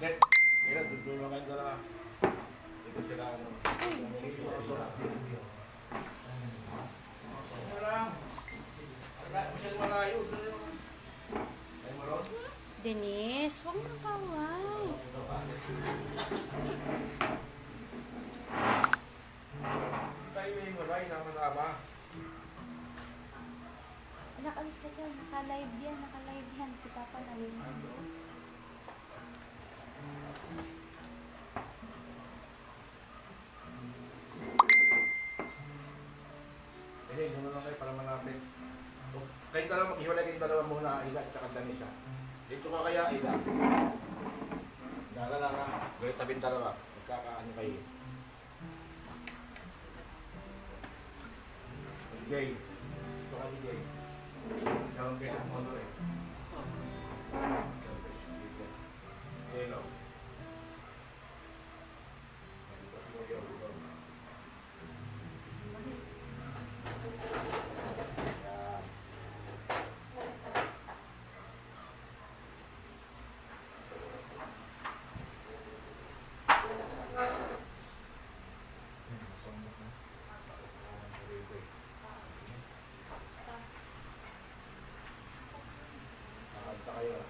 Get. Kaya tutulungan ko na. Ito sila ano. Denise, huwag mo kaway. Tayo may maray naman na ba? Nakalis ka dyan, naka-live yan. Si Papa nalilito. Hindi, gano'n lang kayo para malapit. Kayong dalawa, iwalay kayong dalawa muna, Ila at saka Danisa. Dito ka kaya, Ila. Dala lang ha. Gawin tabing dalawa. Magkakaano kayo. Jay. Ito ka ni Jay. Gawin kayo sa motor eh. Hello. Nakanta kayo.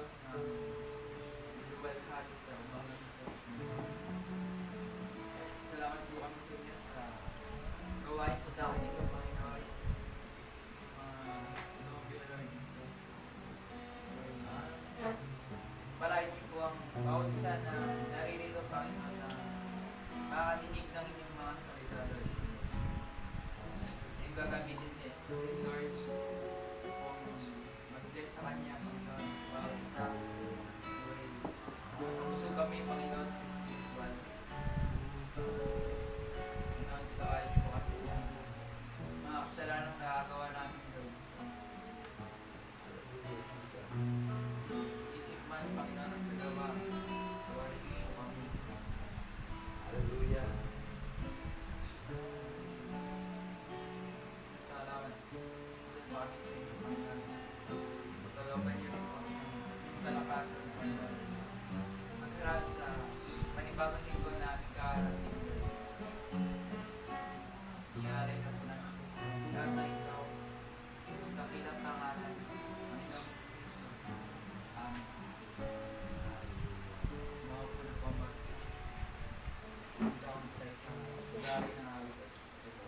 Diyos na luwalhati sa mga salamat po kami sa inyo sa gawain sa dahil nito, Panginoon. Lord Jesus. Palain niyo po ang bawat isa na naririto, Panginoon, na makadinig ng inyong mga salita, Lord Jesus. Yung gagamitin din, Lord, kung mag-bless sa Kanya, Panginoon, sa bawat isa. Puso kami, Panginoon, sa spiritual. Panginoon, pitawain niyo po kami sa mga kasalanang nakagawa namin, Lord Jesus. Isip man, Panginoon, sa gawa. Sorry po kami. Hallelujah. Salamat. Sa kami sa inyo, Panginoon. Pagkagapan niyo rin, Panginoon. Yung kalakasan, Panginoon. Magharap sa panibagong linggo namin kaharating, Lord Jesus. Iyalay na po namin sa inyo. Lahat na ikaw, yung dakilang pangalan, Panginoon sa Kristo. Amen. Mga po na pamagsa. Ito ang text sa ugali ng awit. Ito.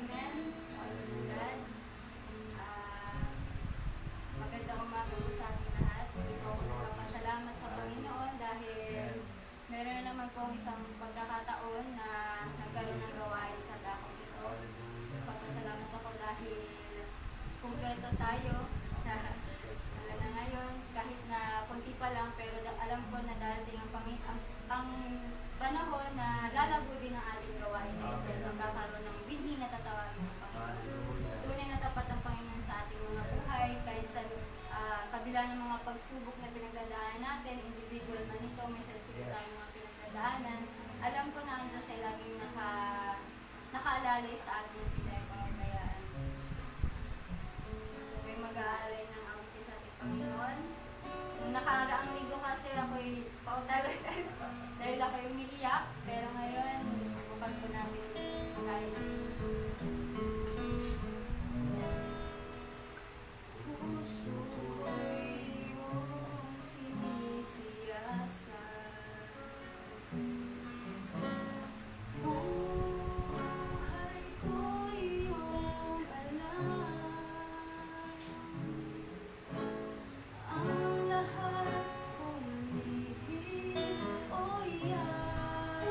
Amen. Praise God. Magandang umaga po sa ating lahat. Ako nagpapasalamat sa Panginoon dahil meron na naman pong isang pagkakataon na nagkaroon ng gawain sa dakong ito. Nagpapasalamat ako dahil kumpleto tayo sa na ngayon, kahit na konti pa lang, pero alam ko na darating ang panahon na lalago din ang ating gawain na ito. Magkakaroon ng binhi na tatawagin ng Panginoon. Tunay na tapat ang Panginoon sa ating mga buhay, kahit sa kabila ng mga pagsubok na pinagdadaanan natin, individual man ito, may sarili tayong mga pinagdadaanan. Alam ko na ang Diyos ay laging nakaalalay sa ating pinagpapagayaan. May mag-aalay ng awit sa ating Panginoon. Nung nakaraang linggo kasi ako'y pautalo dahil ako'y umiiyak, pero ngayon, subukan ko natin magaling ng puso ko'y iyong sinisiyasat. Buhay ko'y iyong alam. Ang lahat kong lihim o iyak,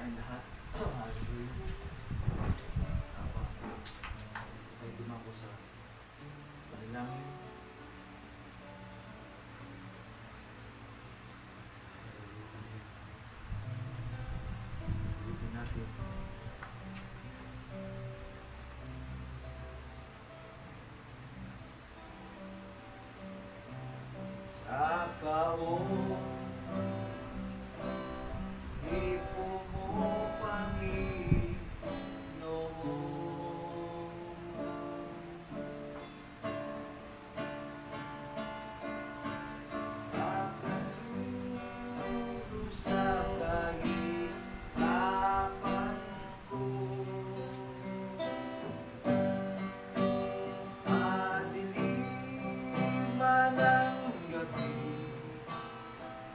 tayong lahat. Hallelujah. Apa, tayo dumako sa panalangin. Hallelujah natin. Sa kaon, ipo mo Panginoon. Pagkatulog sa kahirapan ko, madilim man ang gabi,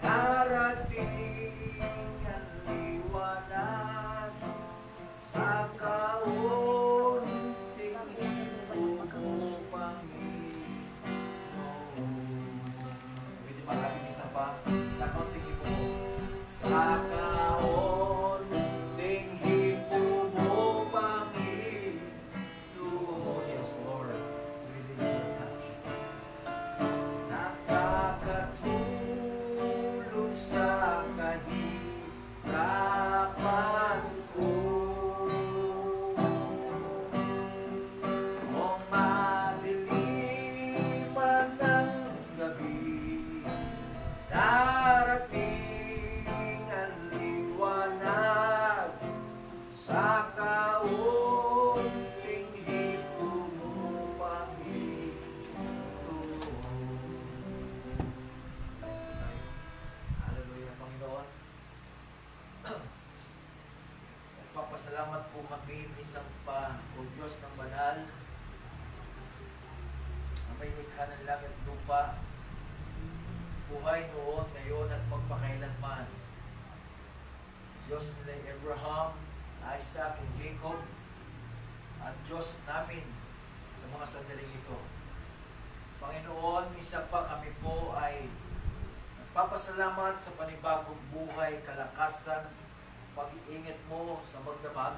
darating ang liwanag sa kaunting ipo mo, Panginoon. Pwede maraming isa pa. Sa kaunting ipo mo. Sa kaunting ipo mo, Panginoon. Yes, Lord. Really touch. Nakakatulog sa kahirapan ko, o madilim man ang gabi, darating ang liwanag sa kaunting hipo mo, Panginoon. Hallelujah, Panginoon. Nagpapasalamat po kami isang pa, O Diyos ng banal, na may likha ng langit at lupa, buhay noon, ngayon at magpakailanman. Diyos nila Abraham, Isaac, and Jacob, at Diyos namin sa mga sandaling ito. Panginoon, isa pa kami po ay nagpapasalamat sa panibagong buhay, kalakasan, pag-iingat mo sa magdamag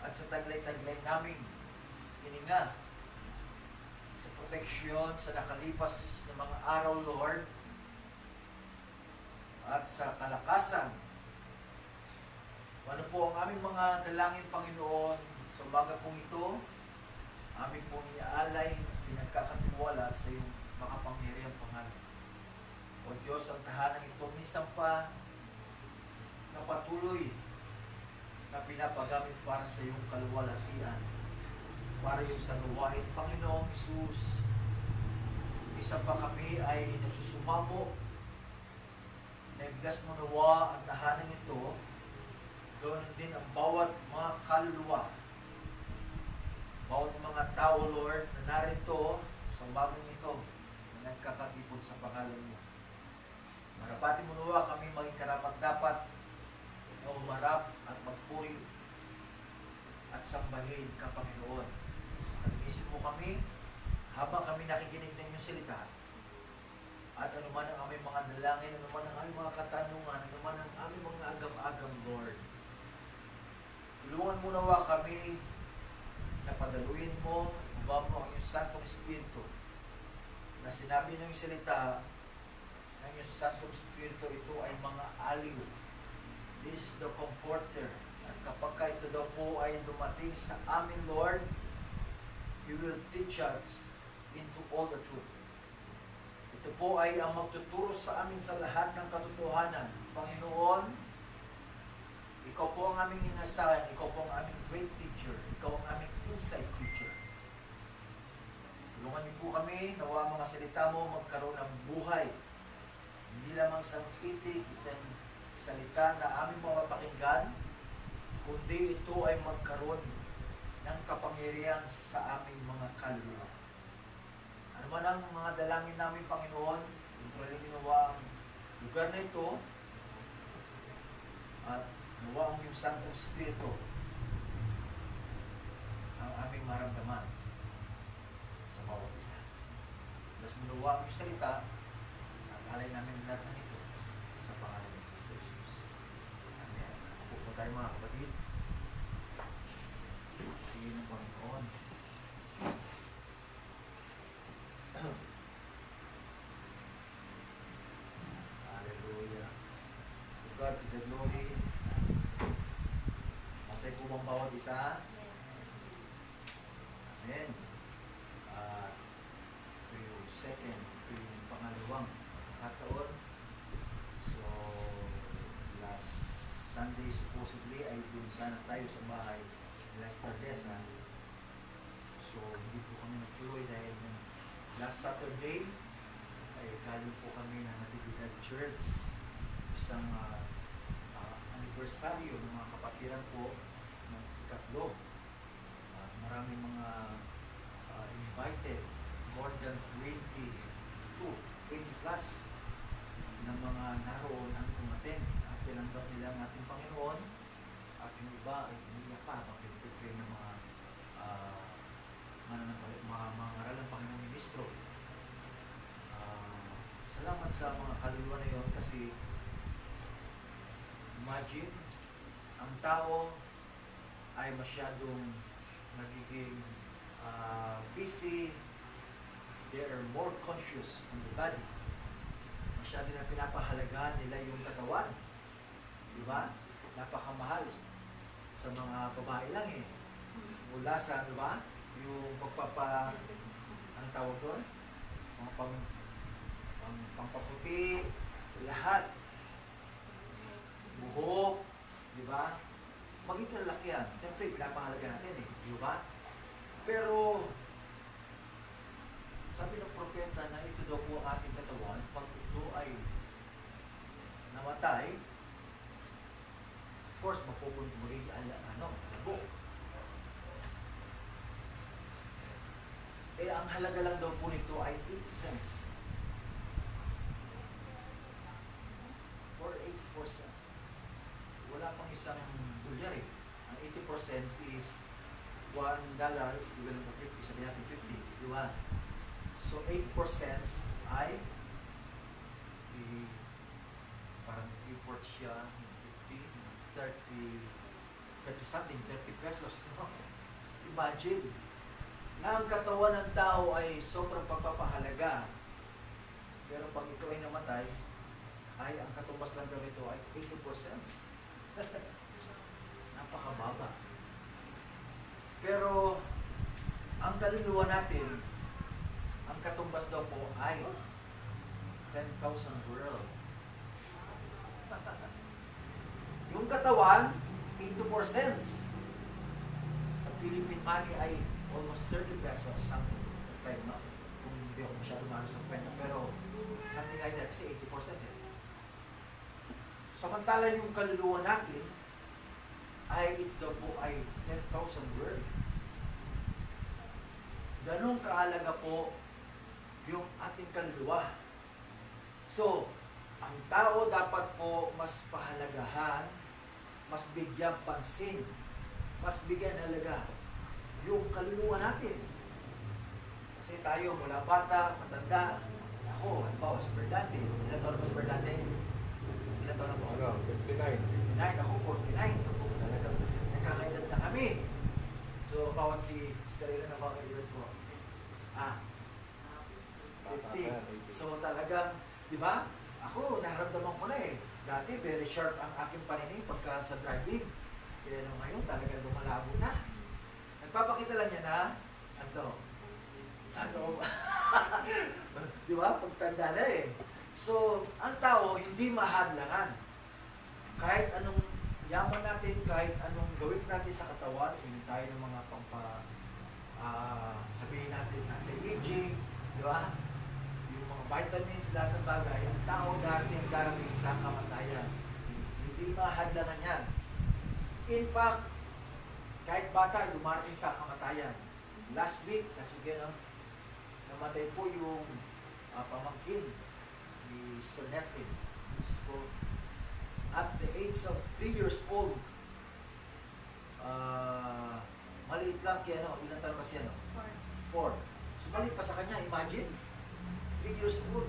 at sa taglay-taglay naming hininga, sa proteksyon sa nakalipas na mga araw, Lord, at sa kalakasan. Ano po ang aming mga dalangin, Panginoon, sa umaga pong ito, aming pong iaalay, pinagkakatiwala sa iyong makapangyarihang pangalan. O Diyos, ang tahanan ito minsan pa na patuloy na pinapagamit para sa iyong kaluwalhatian, para yung sa luwain. Panginoong Isus, isa pa kami ay nagsusumamo na ibiglas mo nawa ang tahanan ito, doon din ang bawat mga kaluluwa, bawat mga tao, Lord, na narito sa umagang ito na nagkakatipon sa pangalan mo. Marapati mo nawa kami maging karapat-dapat na umarap at magpuri at sambahin ka, Panginoon. Kalinisin mo kami habang kami nakikinig ng iyong salita. At anuman ang aming mga dalangin, anuman ang aming mga katanungan, anuman ang aming mga agam-agam, Lord. Tulungan mo nawa kami na padaluin mo, ubaw mo ang iyong Santong Espiritu. Na sinabi ng iyong salita, ng iyong Santong Espiritu, ito ay mga aliw. This is the comforter. At kapag ito daw po ay dumating sa amin, Lord, He will teach us into all the truth. Ito po ay ang magtuturo sa amin sa lahat ng katotohanan. Panginoon, Ikaw po ang aming inasahan, Ikaw po ang aming great teacher, Ikaw ang aming inside teacher. Tulungan niyo po kami, nawa mga salita mo magkaroon ng buhay. Hindi lamang sa pitik, isang salita na aming mapapakinggan, kundi ito ay magkaroon ng kapangyarihan sa aming mga kaluluwa. Ano man ang mga dalangin namin, Panginoon, kontrolin ginawa ang lugar na ito at nawa ang iyong Santong Espiritu ang aming maramdaman sa bawat isa. Plus nawa ang iyong salita at alay namin lahat ng ito sa pangalan ni Jesus. Amen. Ako po tayo mga kapatid. Purihin ng Panginoon. Hallelujah. To God be the glory. Masay po bang bawat isa? Amen. Ito yung second, ito yung pangalawang kataon. So, last Sunday supposedly ay dun sana tayo sa bahay nila Stardesa. So, hindi po kami nagtuloy dahil last Saturday ay galing po kami na Natividad Church. Isang anibersaryo ng mga kapatiran po ng ikatlo. Maraming mga invited, more than 20 plus ng mga naroon ang umaten at tinanggap nila ang ating Panginoon, at yung iba ay umiyak pa pag-prepare ng mga mga ngaral ng Panginoong Ministro. Salamat sa mga kaluluwa na yun kasi imagine, ang tao ay masyadong nagiging busy, they are more conscious on the body. Masyado na pinapahalagahan nila yung katawan. Diba? Napakamahal sa mga babae lang eh. Mula sa, diba? Yung ang tawag doon? Mga pangpaputi, lahat. Buhok, diba? Maging kalalaki yan. Siyempre, pinapahalaga natin eh. Diba? Pero, sabi ng propeta na ito daw po ang ating katawan, pag ito ay namatay, of course, magiging labo. Eh, ang halaga lang daw po nito ay 8 cents. Or 84 cents. Wala pang isang dolyar eh. Ang 84 cents is $1 is equivalent to 50, sabi natin 50, di ba? So, 84 cents ay parang import siya 50, 30 something, 30 pesos. No? Imagine, na ang katawan ng tao ay sobrang pagpapahalaga. Pero pag ito ay namatay, ay ang katumbas lang daw ito ay 84 cents. Napakababa. Pero, ang kaluluwa natin, ang katumbas daw po ay 10,000 world. Yung katawan, 84 cents. Sa Philippine money ay almost 30 pesos. Something like, no? Kung hindi ako masyadong mahal sa kwenta. Pero, something like that, kasi 84 cents eh. Samantala yung kaluluwa natin, ay ito po ay 10,000 world. Ganong kahalaga po yung ating kaluluwa. So, ang tao dapat po mas pahalagahan, mas bigyang pansin, mas bigyan halaga yung kaluluwa natin. Kasi tayo mula bata, matanda, ako, halimbawa si Berdante. Ilan taon na ba si Berdante? Ilan taon na po? 59. 59, ako 49. Ako talaga, nagkakaedad na kami. So, bawat si Starila na bawat edad ko. 50. So, talagang, di ba? Ako, naramdaman ko na eh. Dati, very sharp ang aking paninig pagka sa driving. Kaya nung ngayon, talagang lumalabo na. Nagpapakita lang niya na, sa loob. Di ba? Pagtanda na eh. So, ang tao, hindi mahadlangan. Kahit anong yaman natin, kahit anong gawin natin sa katawan, hindi tayo ng mga sabihin natin, anti-aging, di ba? Yung mga vitamins, lahat ng bagay, ang tao dating darating sa kamatayan. Hindi mahadlangan yan. In fact, kahit bata, dumarating sa kamatayan. Last week, namatay po yung pamangkin ni Mr. Nestin. So, at the age of 3 years old, maliit lang kaya ilan taon kasi 4. So maliit pa sa kanya, imagine, 3 years old.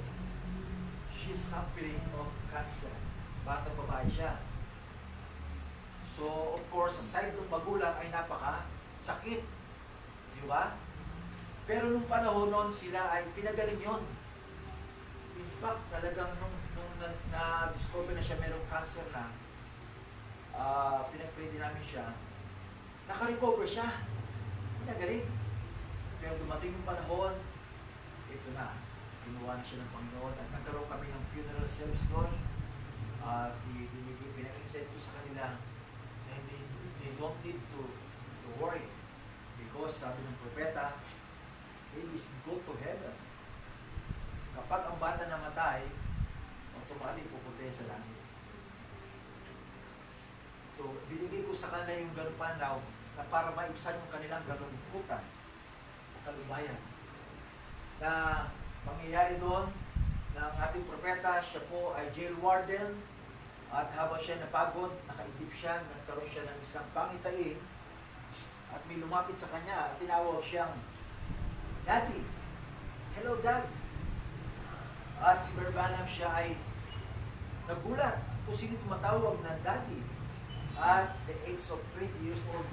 She's suffering of cancer. Batang babae siya. So, of course, sa side ng magulang ay napaka-sakit. Di ba? Pero nung panahon nun, sila ay pinagaling yun. In fact, talagang nung na-discover na siya merong cancer na, pinag-pray namin siya, naka-recover siya. Pinagaling. Pero dumating yung panahon, ito na, kinuha na siya ng Panginoon at nagkaroon kami ng funeral service doon. Pinag-insight ko sa kanila na they don't need to worry because sabi ng propeta, he is go to heaven. Kapag ang bata namatay, automatic pupunta sa langit. So, binigay ko sa kanila yung ganung pananaw na para maibsan yung kanilang kalungkutan o kalubayan. Na mangyayari doon ng ating propeta, siya po ay jail warden at habang siya napagod, nakaidip siya, nagkaroon siya ng isang pangitain at may lumapit sa kanya at tinawag siyang Daddy. Hello, Dad. At si Barbanam siya ay nagulat kung sino tumatawag na Daddy at the age of 20 years old.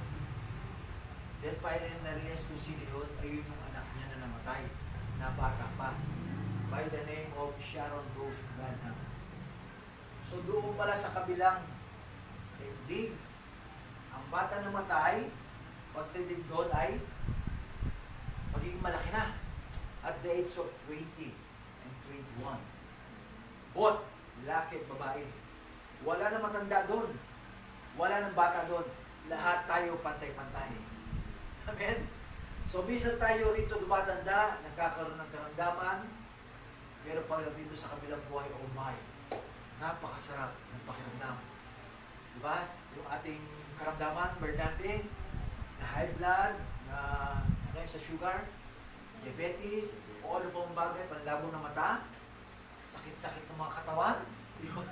Then finally na-realize kung sino yun, ayun yung anak niya na namatay, na bata pa, by the name of Sharon Rose Branham. So doon pala sa kabilang daigdig, ang bata namatay, pagdating doon ay magiging malaki na at the age of 20 and 21. Both, lalaki at babae. Wala na matanda doon. Wala nang bata doon. Lahat tayo pantay-pantay. Amen? So, bisan tayo rito dumatanda, nagkakaroon ng karamdaman, pero pag dito sa kabilang buhay, oh my, napakasarap ng pakiramdam. Diba? Yung ating karamdaman, bernante, na high blood, na sa sugar, diabetes, o ano pong bagay, panlabo ng mata, sakit-sakit ng mga katawan, diba?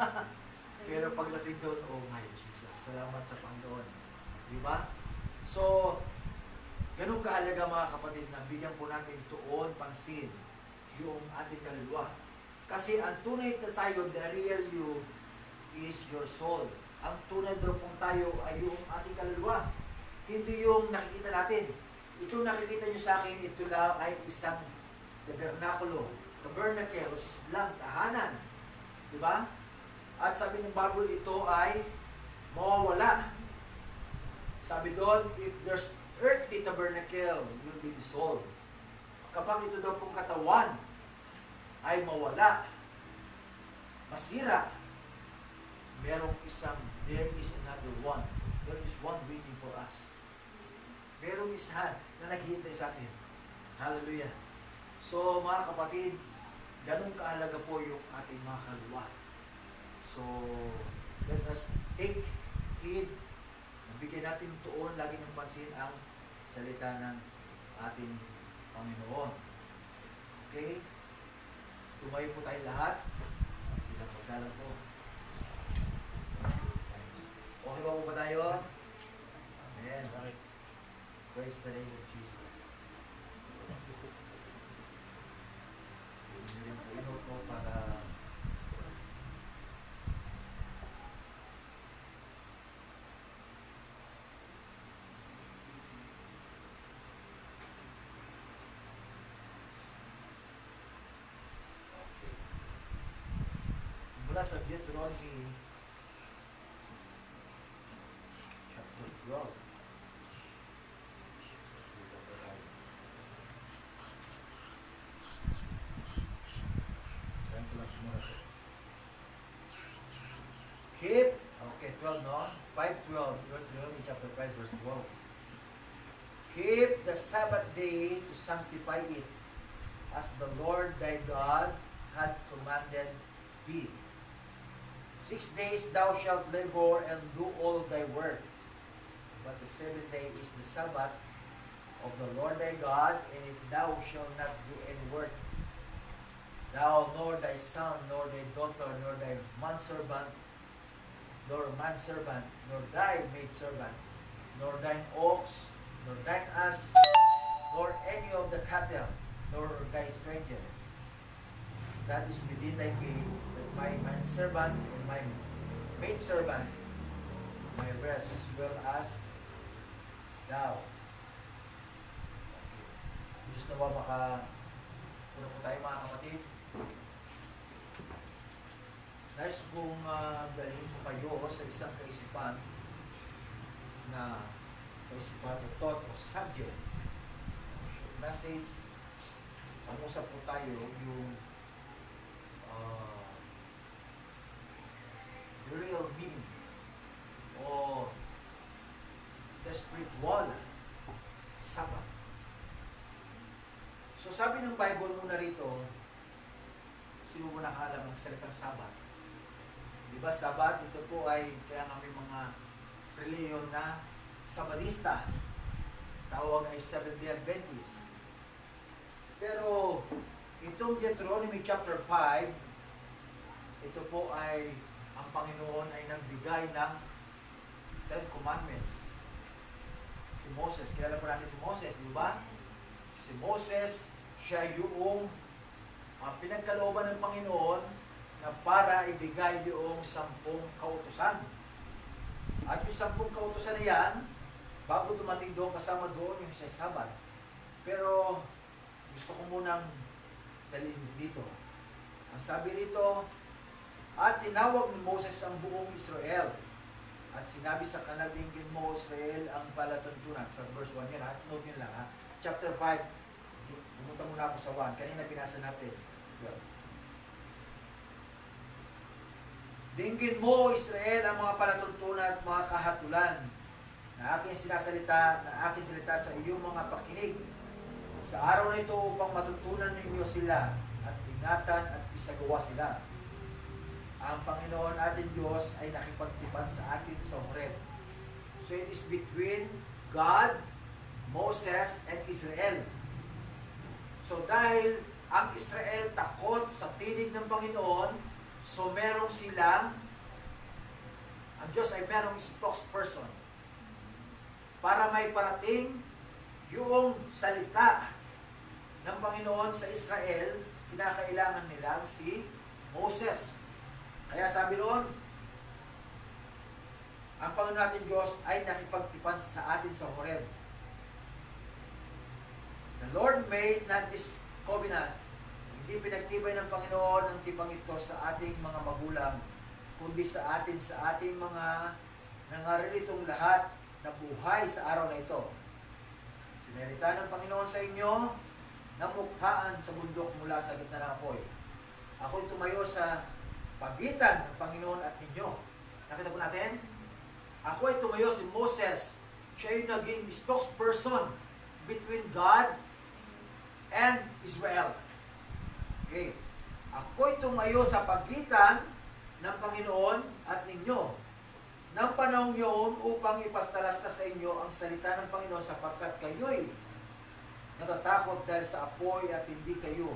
Pero pagdating doon, oh my Jesus, salamat sa Panginoon. Diba? So, ganun kahalaga mga kapatid na bigyan po natin tuon, pansin, yung ating kaluluwa. Kasi ang tunay na tayo, the real you, is your soul. Ang tunay daw pong tayo ay yung ating kaluluwa. Hindi yung nakikita natin. Ito nakikita nyo sa akin, ito lang ay isang tabernakulo. Tabernacle, which is lang, tahanan. Diba? At sabi ng Bible, ito ay mawawala. Sabi doon, if there's earthly tabernacle, will be dissolved. Kapag ito daw pong katawan ay mawala, masira, merong isang, there is another one. There is one waiting for us. Merong isa na naghihintay sa atin. Hallelujah. So, mga kapatid, ganun kahalaga po yung ating mga kaluluwa. So, let us take heed. Bigyan natin tuon, lagi ng pansin ang salita ng ating Panginoon. Okay? Tumayo po tayo lahat. Bilang pagdalang po. Okay ba po ba tayo? Amen. Praise the name of Jesus. Hindi po inot po para mula sa Deuteronomy chapter 12. Keep, okay, 12 no? 5:12, Deuteronomy chapter 5 verse 12. Keep the Sabbath day to sanctify it, as the Lord thy God had commanded thee. 6 days thou shalt labor and do all thy work, but the 7th day is the Sabbath of the Lord thy God, and it thou shalt not do any work. Thou, nor thy son, nor thy daughter, nor thy manservant, nor thy maidservant, nor thine ox, nor thine ass, nor any of the cattle, nor thy stranger that is within thy gates, that my manservant and my maidservant, my rest as well as thou. Diyos na ba una po tayo mga kapatid? Nais kong dalhin ko kayo sa isang kaisipan na kaisipan o thought o subject. Message, pag-usap po tayo yung the real meaning o the spiritual Sabbath. So sabi ng Bible muna rito, sino mo nakaalam ng salitang Sabbath? Diba Sabbath, ito po ay kaya nga may mga reliyon na Sabadista. Tawag ay Seventh-day Adventist. Pero itong Deuteronomy chapter 5, ito po ay ang Panginoon ay nagbigay ng Ten Commandments. Si Moses, kilala po natin si Moses, di ba? Si Moses, siya yung pinagkalooban ng Panginoon na para ibigay yung 10 kautusan. At yung 10 kautusan na yan, bago dumating doon, kasama doon yung sa Sabat. Pero gusto ko munang dalhin dito. Ang sabi rito, at tinawag ni Moses ang buong Israel. At sinabi sa kanila, dinggin mo Israel ang palatuntunan. Sa verse 1 yan, note nyo lang ha. Chapter 5, pumunta muna ako sa 1. Kanina binasa natin. Dinggin mo Israel ang mga palatuntunan at mga kahatulan na aking sinasalita, na aking salita sa iyong mga pakinig. Sa araw na ito upang matutunan ninyo sila at ingatan at isagawa sila. Ang Panginoon ating Diyos ay nakipagtipan sa atin sa Horeb. So it is between God, Moses, and Israel. So dahil ang Israel takot sa tinig ng Panginoon, so merong silang, ang Diyos ay merong spokesperson para may parating yung salita ng Panginoon sa Israel, kinakailangan nilang si Moses. Kaya sabi noon, ang Panginoon natin Diyos ay nakipagtipan sa atin sa Horeb. The Lord made not this covenant. Hindi pinagtibay ng Panginoon ang tipang ito sa ating mga magulang, kundi sa ating mga nangarilitong lahat na buhay sa araw na ito. Sinalita ng Panginoon sa inyo, namukhaan sa bundok mula sa gitna ng apoy. Ako'y tumayo sa pagitan ng Panginoon at ninyo. Nakita po natin? Ako ay tumayo si Moses. Siya yung naging spokesperson between God and Israel. Okay. Ako ay tumayo sa pagitan ng Panginoon at ninyo ng panahong yun upang ipastalastas sa inyo ang salita ng Panginoon sapagkat kayo'y natatakot dahil sa apoy at hindi kayo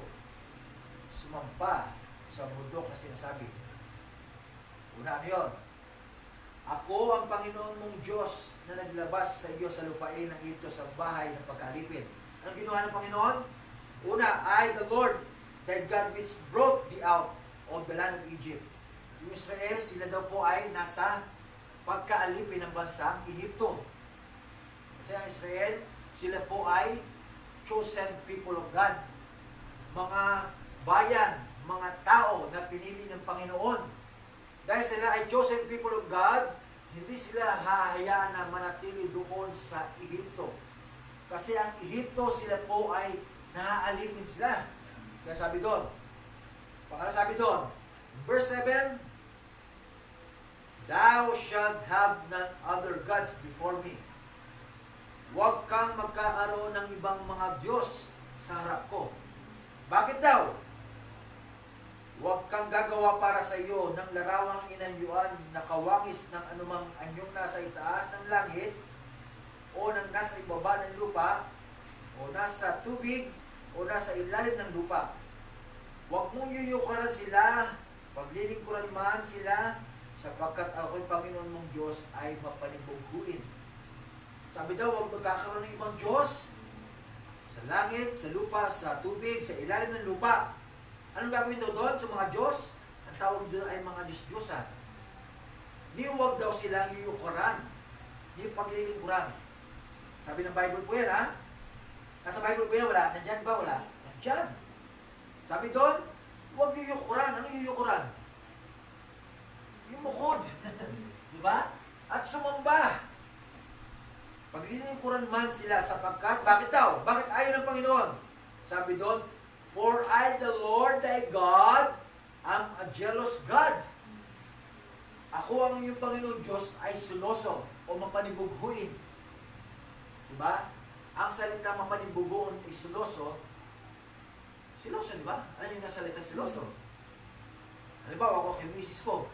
sumampa sa bundok na sinasabi. Una yun. Ako ang Panginoon mong Diyos na naglabas sa iyo sa lupain ng Egypto sa bahay ng pagkalipin. Anong ginawa ng Panginoon? Una, I, the Lord, thy God which brought thee out of the land of Egypt. Yung Israel, sila daw po ay nasa pagkaalipin ng bansang Egypto. Kasi ang Israel, sila po ay chosen people of God. Mga bayan, mga tao na pinili ng Panginoon. Dahil sila ay chosen people of God, hindi sila hahayaan na manatili doon sa Egypto. Kasi ang Egypto, sila po ay naaalipin sila. Kaya sabi doon, sabi doon, verse 7, thou shalt have none other gods before me. Huwag kang magkakaroon ng ibang mga Diyos sa harap ko. Bakit daw? Huwag kang gagawa para sa iyo ng larawang inanyuan na kawangis ng anumang anyong nasa itaas ng langit o ng nasa ibaba ng lupa o nasa tubig o nasa ilalim ng lupa. Huwag mong yuyukaran sila, paglilingkuran man sila, sapagkat ako'y Panginoon mong Diyos ay mapanibughuin. Sabi daw, huwag magkakaroon ng ibang Diyos sa langit, sa lupa, sa tubig, sa ilalim ng lupa. Anong gagawin daw doon sa mga Diyos? Ang tawag doon ay mga Diyos-Diyosan. Ni huwag daw silang yuyukuran, ni paglilingkuran. Sabi ng Bible po yan, ha? Nasa Bible po yan, wala? Nandyan ba? Wala? Nandyan. Sabi doon, huwag yuyukuran. Ano yuyukuran? Yumukod. Di ba? At sumamba. Paglilingkuran man sila sapagkat, bakit daw? Bakit ayaw ng Panginoon? Sabi doon, for I, the Lord thy God, am a jealous God. Ako ang inyong Panginoon Diyos ay suloso o mapanibughuin. Diba? Ang salita mapanibughuin ay suloso. Siloso, di ba? Ano yung nasalita siloso? Halimbawa, ako kay misis ko.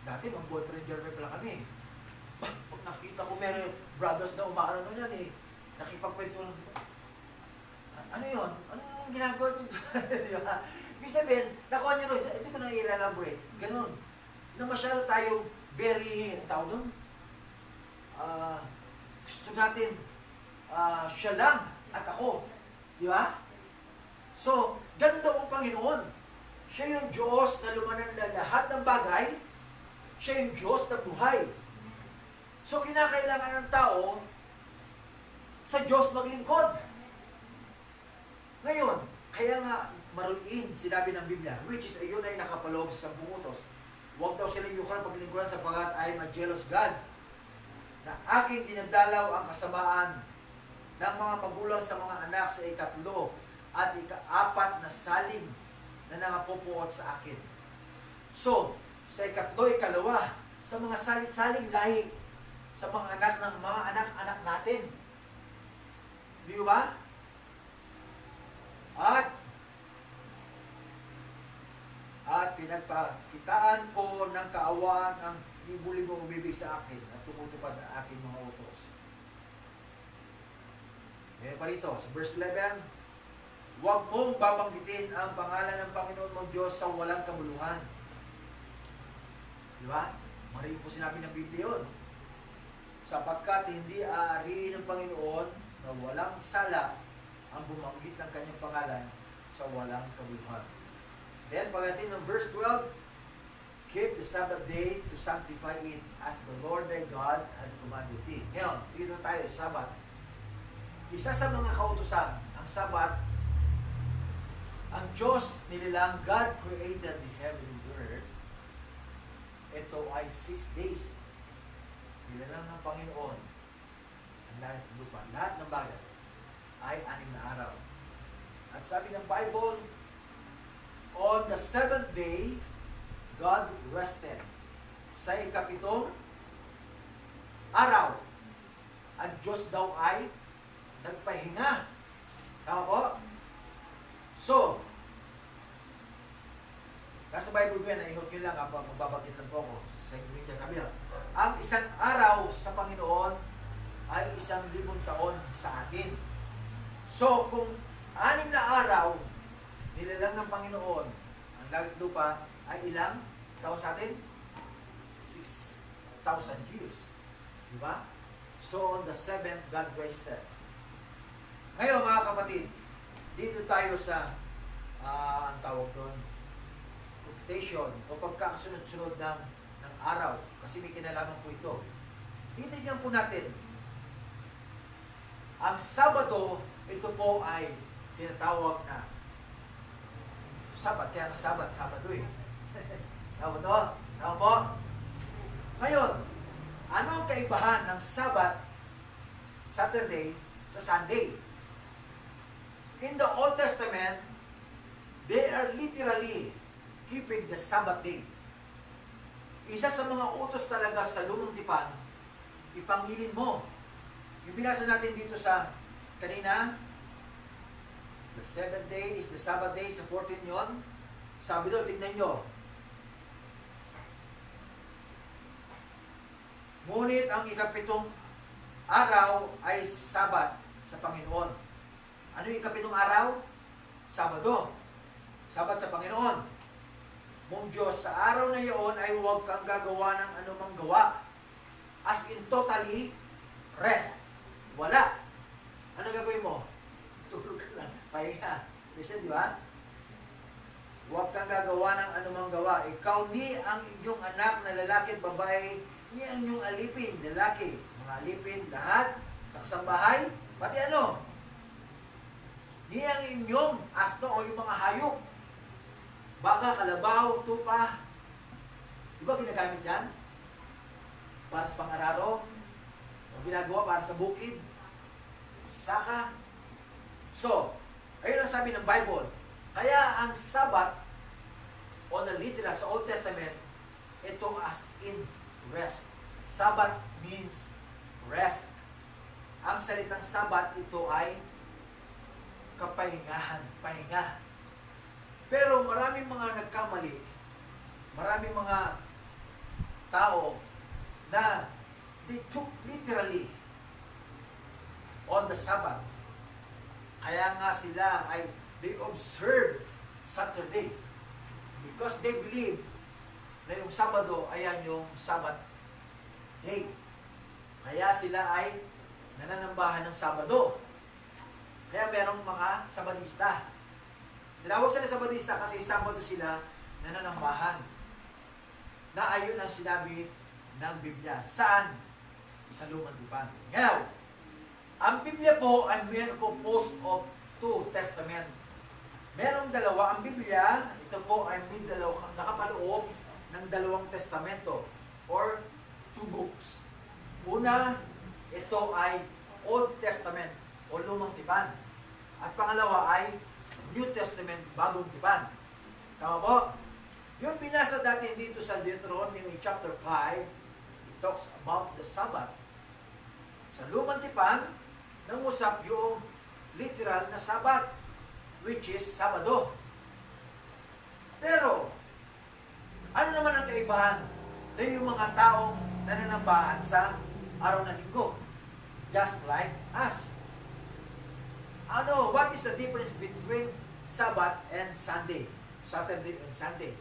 Dati, mag-boyfriend girlfriend pala kami. Pag nakita ko meron brothers na umaano na yan nakipagkwento lang. Ano yun? Ano yung ginagawa ito? Di ba? Ibig sabihin, nakuha nyo rin, ito ko nang i-elaborate. Ganun. Na masyado tayong very, ang tawag nun? Gusto natin, siya lang at ako. Di ba? So, ganun daw ang Panginoon. Siya yung Diyos na lumanan na lahat ng bagay. Siya yung Diyos na buhay. So, kinakailangan ng tao sa Diyos maglingkod. Ngayon, kaya nga maruin sinabi ng Biblia, which is ayun ay nakapaloob sa 10 utos. Huwag daw sila yukan paglingkuran sapagkat I am a jealous God, na aking dinadalaw ang kasamaan ng mga magulang sa mga anak sa 3 at 4 na saling na nangapupuot sa akin. So, sa 3, 2, sa mga salit-saling lahi, sa mga anak ng mga anak-anak natin. Di ba? At pinagpakitaan ko ng kaawaan ang libo-libong umibig sa akin at tumutupad ang aking mga utos. Ngayon pa rito, sa verse 11, huwag mong babanggitin ang pangalan ng Panginoon mong Diyos sa walang kabuluhan. Di ba? Maraming po sinabi ng Biblia yun. Sapagkat hindi aariin ng Panginoon na walang sala ang bumanggit ng kanyang pangalan sa walang kabuluhan. Then, pagdating ng verse 12, keep the Sabbath day to sanctify it as the Lord thy God had commanded thee. Ngayon, dito tayo, Sabbath. Isa sa mga kautusan, ang Sabbath, ang Diyos nilang God created the heaven and earth. Ito ay 6 days. Nilalang ng Panginoon ang lahat ng lupa, lahat ng bagay ay 6 na araw. At sabi ng Bible, on the 7th day, God rested. Sa 7 araw, ang Diyos daw ay nagpahinga. Tama po? So, nasa Bible ko yan, na-inot nyo lang, magbabagit lang po ako sa segment niya kabila. Ang 1 araw sa Panginoon ay 1,000 taon sa atin. So, kung 6 na araw, nilalang ng Panginoon, ang langit lupa ay ilang taon sa atin? 6,000 years. Diba? So, on the 7th, God rested. Ngayon, mga kapatid, dito tayo sa, ang tawag doon, computation, o pagkakasunod-sunod ng araw, kasi may kinalaman po ito. Titignan po natin, ang Sabado, ito po ay tinatawag na Sabat, kaya nga Sabado eh. Tama to? Tama po? Ngayon, ano ang kaibahan ng Sabat, Saturday, sa Sunday? In the Old Testament, they are literally keeping the Sabbath day. Isa sa mga utos talaga sa lumang tipan, ipangilin mo. Yung binasa natin dito sa kanina, the 7th day is the Sabbath day, sa 14 yon. Sabi doon, tignan nyo. Ngunit ang 7 araw ay Sabat sa Panginoon. Ano yung 7 araw? Sabado. Sabat sa Panginoon. Mong Diyos, sa araw na iyon ay huwag kang gagawa ng anumang gawa. As in totally rest. Wala. Ano gagawin mo? Tulog ka lang. Pahinga. Listen, di ba? Huwag kang gagawa ng anumang gawa. Ikaw ni ang inyong anak na lalaki at babae, ni ang inyong alipin, lalaki, mga alipin, lahat, sa kasambahay, pati ano, ni ang inyong asno o yung mga hayop, baka, kalabaw, tupa, di ba ginagamit yan? Para sa pang-araro, o ginagawa para sa bukid, saka. So, ayun ang sabi ng Bible. Kaya ang Sabbath, o na literal sa Old Testament, ito as in rest. Sabbath means rest. Ang salitang Sabbath, ito ay kapahingahan, pahinga. Pero maraming mga nagkamali, maraming mga tao na they took literally on the Sabbath. Kaya nga sila ay they observe Saturday because they believe na yung Sabado ayan yung Sabbath day. Kaya sila ay nananambahan ng Sabado. Kaya merong mga Sabadista. Tinawag sila Sabadista kasi Sabado sila nananambahan. Na ayon ang sinabi ng Biblia. Saan? Sa Lumang Tipan. Ngayon, ang Biblia po ay composed of two testament. Merong dalawa. Ang Biblia, ito po ay may nakapaloob ng dalawang testamento or two books. Una, ito ay Old Testament o Lumang Tipan. At pangalawa ay New Testament, Bagong Tipan. Tama po? Yung binasa dati dito sa Deuteronomy chapter 5, it talks about the Sabbath. Sa Lumang Tipan, nangusap yung literal na Sabbath, which is Sabado. Pero, ano naman ang kaibahan na yung mga taong nananambahan sa araw ng linggo? Just like us. What is the difference between Sabbath and Sunday? Saturday and Sunday.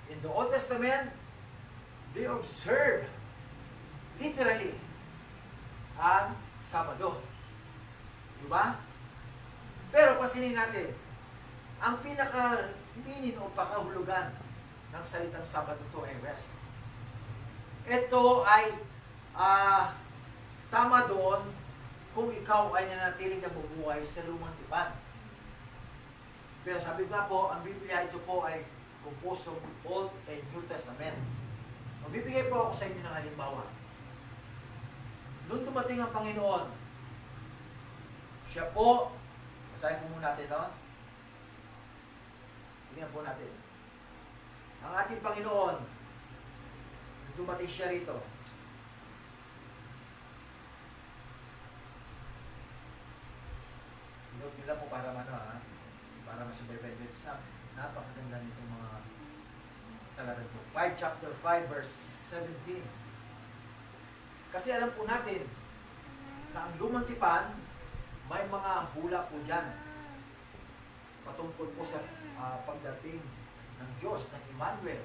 In the Old Testament, they observe literally ang Sabado. Diba? Pero pasinin natin, ang pinaka-meaning o pakahulugan ng salitang Sabado ito ay rest. Ito ay tama doon kung ikaw ay nanatiling nabubuhay sa Lumang Tipan. Pero sabi nga po, ang Biblia ito po ay composed of Old and New Testament. Magbibigay po ako sa inyo ng halimbawa. Noong dumating ang Panginoon, siya po, basahin po muna natin, no? Tingnan po natin. Ang ating Panginoon, dumating siya rito. Note nila po para para masubaybay dito sa napakaganda nitong mga talagang ito. 5 chapter 5 verse 17. Kasi alam po natin na ang Lumang Tipan may mga hula po dyan patungkol po sa pagdating ng Diyos, ng Emmanuel.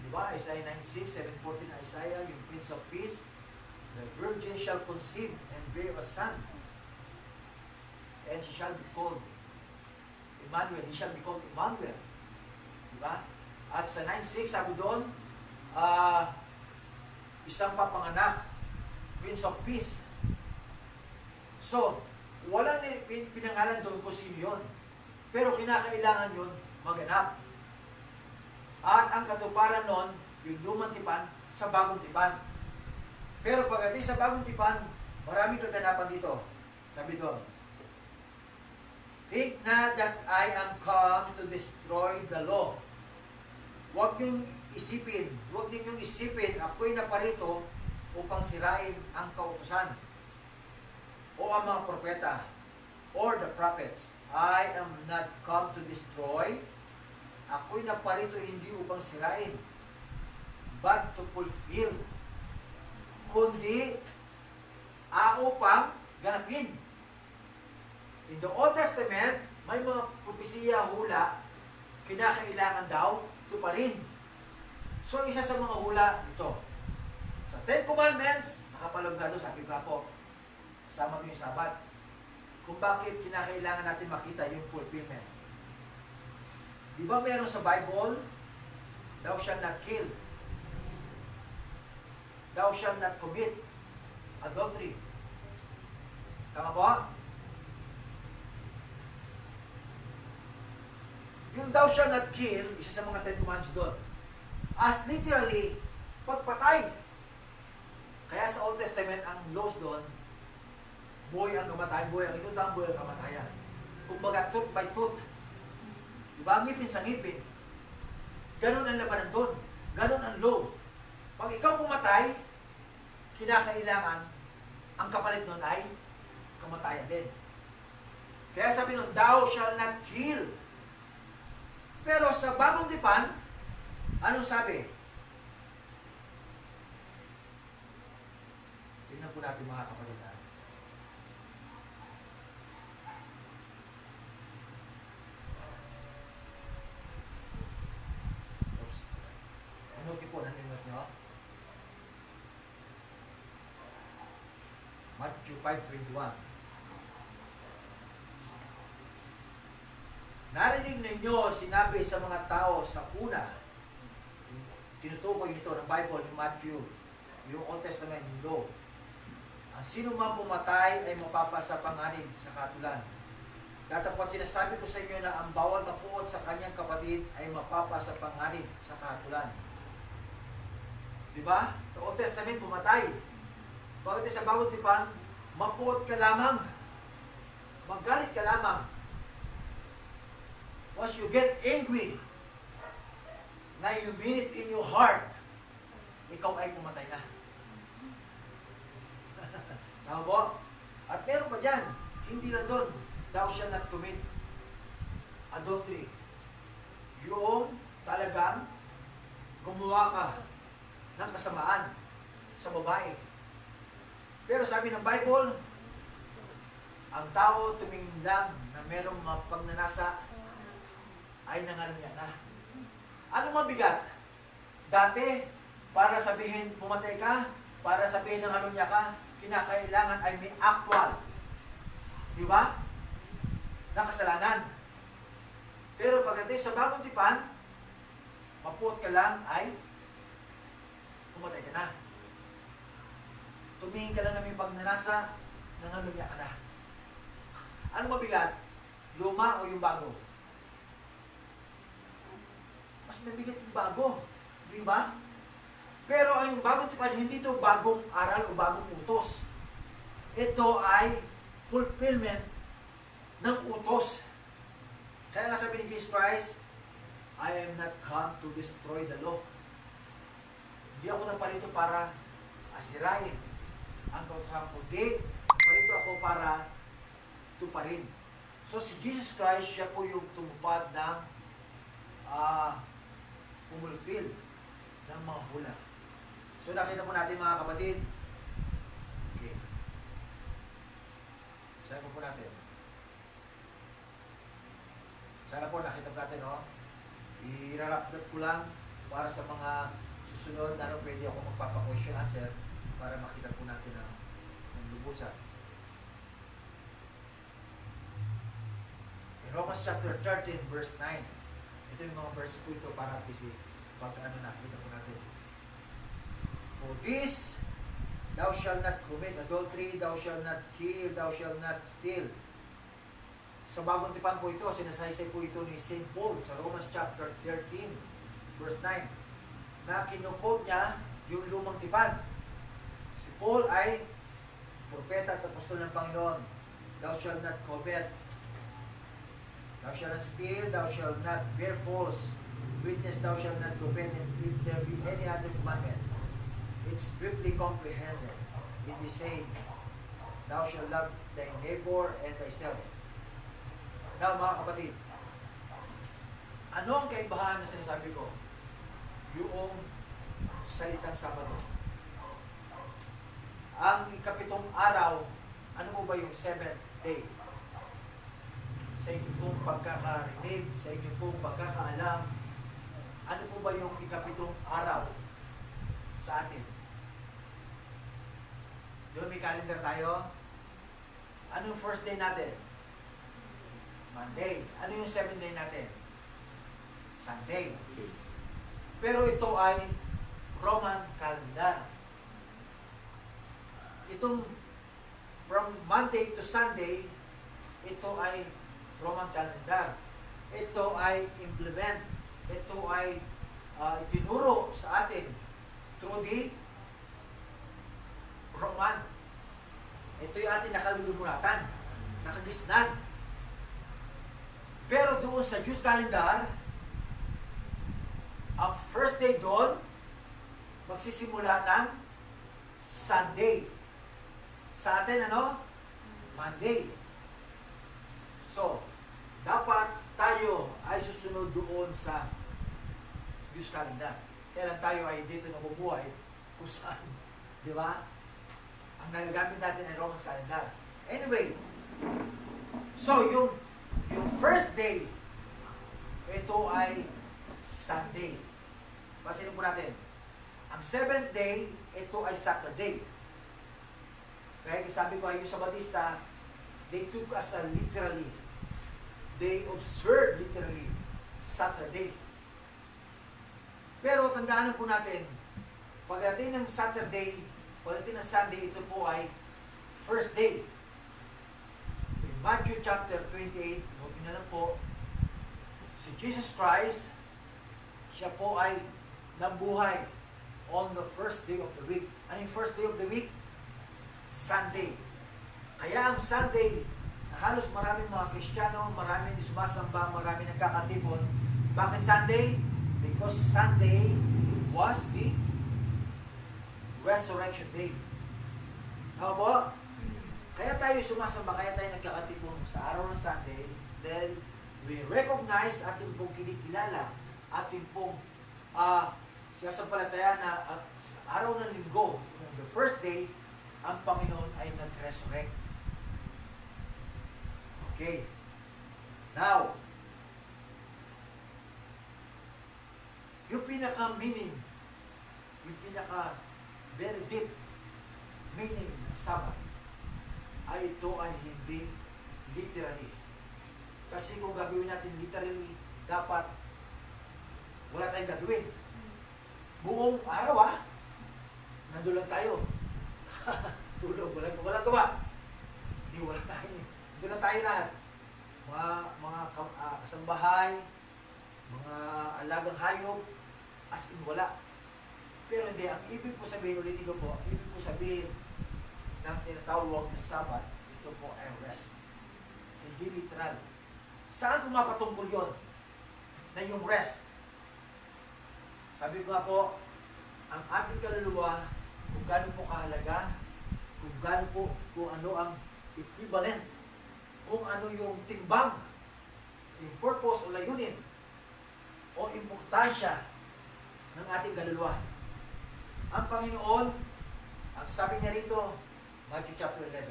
Diba? Isaiah 96, 7:14 Isaiah, yung Prince of Peace, the virgin shall conceive and bear a son, and he shall be called Emmanuel. He shall be called Emmanuel. Diba? At sa 9:6, sabi doon, isang papanganak, Prince of Peace. So, walang pinangalan doon kung sino yun. Pero kinakailangan yun maganap. At ang katuparan nun, yung Lumang Tipan sa Bagong Tipan. Pero pagdating sa Bagong Tipan, maraming kaganapan dito. Sabi doon, think not that I am come to destroy the law. Huwag niyong isipin, ako'y naparito upang sirain ang kautusan o ang mga propeta or the prophets. I am not come to destroy. Ako'y naparito hindi upang sirain, but to fulfill. Kundi, upang ganapin. In the Old Testament, may mga propesiya hula, kinakailangan daw tuparin. So, isa sa mga hula ito. Sa Ten Commandments, nakapalugado, sabi ko po, kasama ko yung Sabat. Kung bakit kinakailangan natin makita yung fulfillment. Di ba meron sa Bible, thou shalt not kill. Thou shalt not commit adultery. Tama ba? Yung thou shalt not kill, isa sa mga 10 commands doon. As literally, pagpatay. Kaya sa Old Testament, ang laws doon, buhay ang kamatayan, buhay ang inutang, buhay ang kamatayan. Kumbaga, tooth by tooth. Diba? Ngipin sa ngipin. Ganon ang labanan doon. Ganon ang law. Pag ikaw pumatay, kinakailangan, ang kapalit nun ay kamatayan din. Kaya sabi nun, thou shall not kill. Pero sa bagong tipan, anong sabi? Tingnan po natin mga kapatid. Oops. Ano po na ninot nyo? Matthew 5:21. Narinig ninyo sinabi sa mga tao sa una, tinutukoy nito ng Bible, yung Matthew, yung Old Testament, yung Law. Ang sino man pumatay ay mapapasa panganib sa katulan. Datapot sinasabi ko sa inyo na ang bawal mapuot sa kanyang kapatid ay mapapasa panganib sa katulan. Diba? Sa Old Testament, pumatay. Bakit sa Bagong Tipan, mapuot ka lamang. Magalit ka lamang. Once you get angry, na you mean it in your heart, ikaw ay pumatay na. Tama po? At meron pa dyan, hindi lang doon, thou shalt not commit adultery. Yung talagang gumawa ka ng kasamaan sa babae. Pero sabi ng Bible, ang tao tumingin lang na merong pagnanasa ay nangalunya na. Ano mabigat? Dati, para sabihin pumatay ka, para sabihin nangalunya ka, kinakailangan ay may actual. Di ba? Na kasalanan. Pero pagdating sa Bagong Tipan, mapuot ka lang ay pumatay ka na. Tumingin ka lang na may pagnanasa, nangalunya ka na. Ano mabigat? Luma o yung bago? Mas mabigat yung bago. Di ba? Pero ang Bagong Tipan, hindi ito bagong aral o bagong utos. Ito ay fulfillment ng utos. Kaya nga sabi ni Jesus Christ, I am not come to destroy the law. Hindi ako naparito para asirain ang kautusan ko. Hindi, parito ako para tuparin. So si Jesus Christ, siya po yung tumupad ng pumulfill ng mga hula. So nakita po natin mga kapatid. Okay. Sana po natin. Sana po nakita po natin, no? I-wrap ko lang para sa mga susunod na pwede ako magpapa-question answer para makita po natin ang lubusan. In Romans chapter 13 verse 9. Ito yung mga verse po ito para kasi pag-ano nakita po natin. For this, thou shalt not commit adultery, thou shalt not kill, thou shalt not steal. Sa Bagong Tipan po ito, sinasaysay po ito ni St. Paul sa Romans chapter 13, verse 9, na kinukod niya yung Lumang Tipan. Si Paul ay propeta at apostol ng Panginoon. Thou shalt not covet, thou shalt not steal, thou shalt not bear false witness, thou shalt not covet, and if there be any other commandment, it's briefly comprehended in the saying, thou shalt love thy neighbor and thyself. Now mga kapatid, ano ang kaibahan na sinasabi ko? Yung salitang Sabado. Ang ikapitong araw, ano mo ba yung 7th day? Sa inyong pong pagkakarinig, sa inyong pong pagkakaalam, ano po ba yung ikapitong araw sa atin? Doon may calendar tayo. Ano yung first day natin? Monday. Ano yung 7th day natin? Sunday. Okay. Pero ito ay Roman calendar. Itong from Monday to Sunday, ito ay Roman calendar. Ito ay implement. Ito ay itinuro sa atin through the Roman. Ito yung ating nakalulunatan, nakagisnan. Pero doon sa Jewish calendar, ang first day doon, magsisimula ng Sunday. Sa atin, ano? Monday. So, dapat tayo ay susunod doon sa Jewish calendar. Kaya lang tayo ay dito nabubuhay kung saan, di ba? Ang nagagamit natin ay Roman calendar. Anyway, so yung first day, ito ay Sunday. Pasin po natin. Ang seventh day, ito ay Saturday. Kaya sabi ko ay yung Sabadista, they took us literally. They observed literally Saturday. Pero tandaan po natin, pagdating ng Saturday, pagdating ng Sunday, ito po ay first day. In Matthew chapter 28, huwag na lang po, si Jesus Christ, siya po ay nabuhay on the first day of the week. Ano yung first day of the week? Sunday. Kaya ang Sunday, halos maraming mga Kristiyano, maraming sumasamba, maraming nagkakatipon. Bakit Sunday? Because Sunday was the Resurrection Day. Tama po? Kaya tayo sumasamba, kaya tayo nagkakatipon sa araw ng Sunday, then we recognize ating pong kinikilala, ating pong siyasampalataya na sa araw ng linggo, the first day, ang Panginoon ay nag-resurrect. Okay. Now, yung pinaka-meaning, yung pinaka-very deep meaning ng Sabbath, ay ito ay hindi literally. Kasi kung gagawin natin literally, dapat wala tayong gagawin. Buong araw, nandun lang tayo. Tulog, walang gawa. Hindi, wala tayo. Nandun lang tayo lahat. Mga kasambahay, mga alagang hayop, as in wala. Pero hindi, ang ibig po sabihin, ulitin ko po, ang ibig po sabihin ng tinatawag na Sabbath, ito po ay rest. Hindi literal. Saan pumapatungkol yun? Na yung rest. Sabi ko nga po, ang ating kaluluwa, kung gaano po kahalaga, kung gaano po, kung ano ang equivalent, kung ano yung timbang, yung purpose o layunin, o importansya ng ating kaluluwa. Ang Panginoon, ang sabi niya rito, Matthew chapter 11.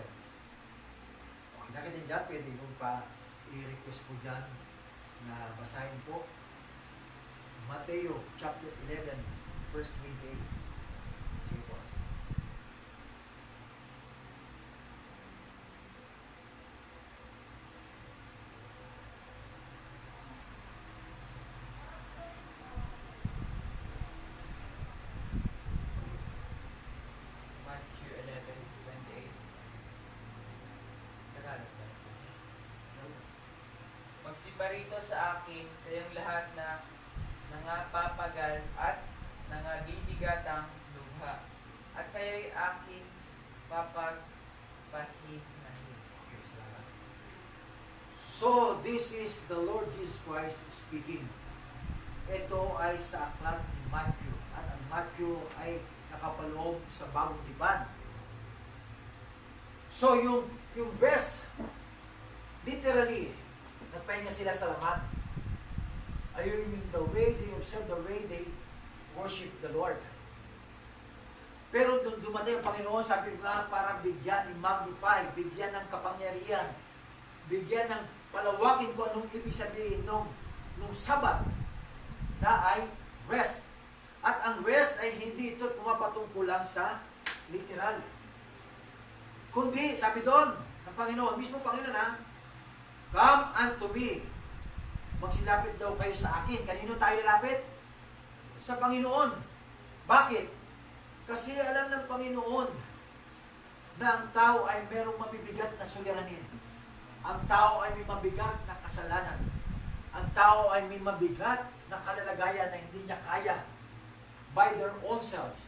Okay, nakita niyo dyan, pwede mo pa i-request po dyan na basahin po. Mateo chapter 11, verse 28. Sige po. Matthew 11:28. Tagalog ba? Magsiparito sa akin kayong lahat na nangapapagal at nangabibigatang lubha, at kayo'y aking papagpahinahin. Okay, salamat. So, this is the Lord Jesus Christ speaking. Ito ay sa aklat ni Matthew. At ang Matthew ay nakapaloob sa bagong tipan. So, yung best, literally, nagpahinga sila sa laman. Ayun yung the way they observe, the way they worship the Lord. Pero nung dumating ang Panginoon, sabi nga, para bigyan, i-magnify, bigyan ng kapangyarihan, bigyan ng palawakin kung anong ibig sabihin nung Sabat na ay rest. At ang rest ay hindi ito pumapatungkol lang sa literal. Kundi, sabi doon ng Panginoon, mismo Panginoon come unto me. magsilapit daw kayo sa akin. Kanino tayo lalapit? Sa Panginoon. Bakit? Kasi alam ng Panginoon na ang tao ay merong mabibigat na suliranin. Ang tao ay may mabigat na kasalanan. Ang tao ay may mabigat na kalalagayan na hindi niya kaya by their own selves.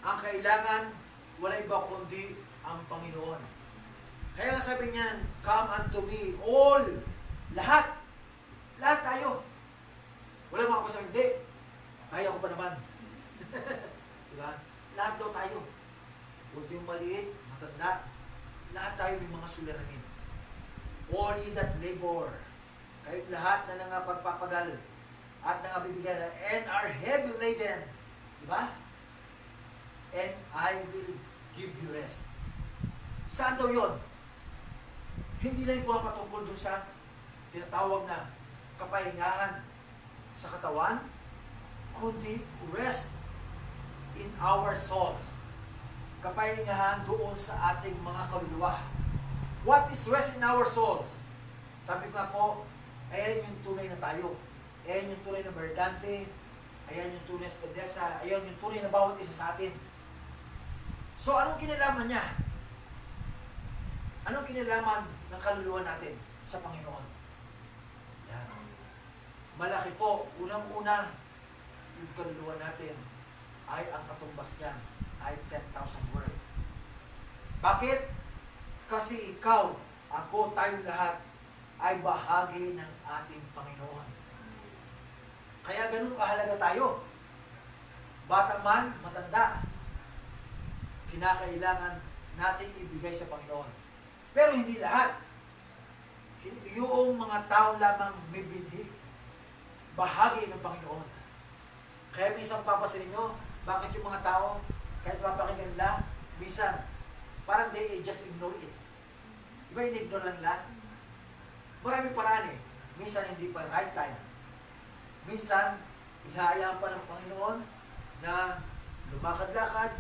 Ang kailangan, wala iba kundi ang Panginoon. Kaya nga sabi niyan, come unto me, all, lahat. Lahat tayo. Wala mga kapasang, hindi. Kaya ko pa naman. Diba? Lahat daw tayo. Huwag yung maliit, matanda. Lahat tayo may mga suliranin. All ye that labor. Kahit lahat na nangapagpapagal at nangabibigyan and are heavy laden. Diba? And I will give you rest. Saan daw yun? Hindi lang yung pumapatungkol doon sa tinatawag na kapahingahan sa katawan, kundi rest in our souls. Kapahingahan doon sa ating mga kaluluwa. What is rest in our souls? Sabi ko nga po, ayan yung tunay na tayo. Ayan yung tunay na berdante. Ayan yung tunay na stadesa. Ayan yung tunay na bawat isa sa atin. So, anong kinalaman niya? Anong kinalaman ng kaluluwa natin sa Panginoon? Yan. Malaki po. Unang-una, yung kaluluwa natin ay ang katumbas niyan ay 10,000 word. Bakit? Kasi ikaw, ako, tayong lahat ay bahagi ng ating Panginoon. Kaya ganun kahalaga tayo. Bata man, matanda, kinakailangan nating ibigay sa Panginoon. Pero hindi lahat. Yung mga tao lamang may binhi, bahagi ng Panginoon. Kaya minsan papasin ninyo, bakit yung mga tao, kahit mapakinggan nila, minsan, parang they just ignore it. Diba in-ignore lang nila? Maraming paraan eh. Minsan hindi pa right time. Minsan, ihahayaan pa ng Panginoon na lumakad-lakad.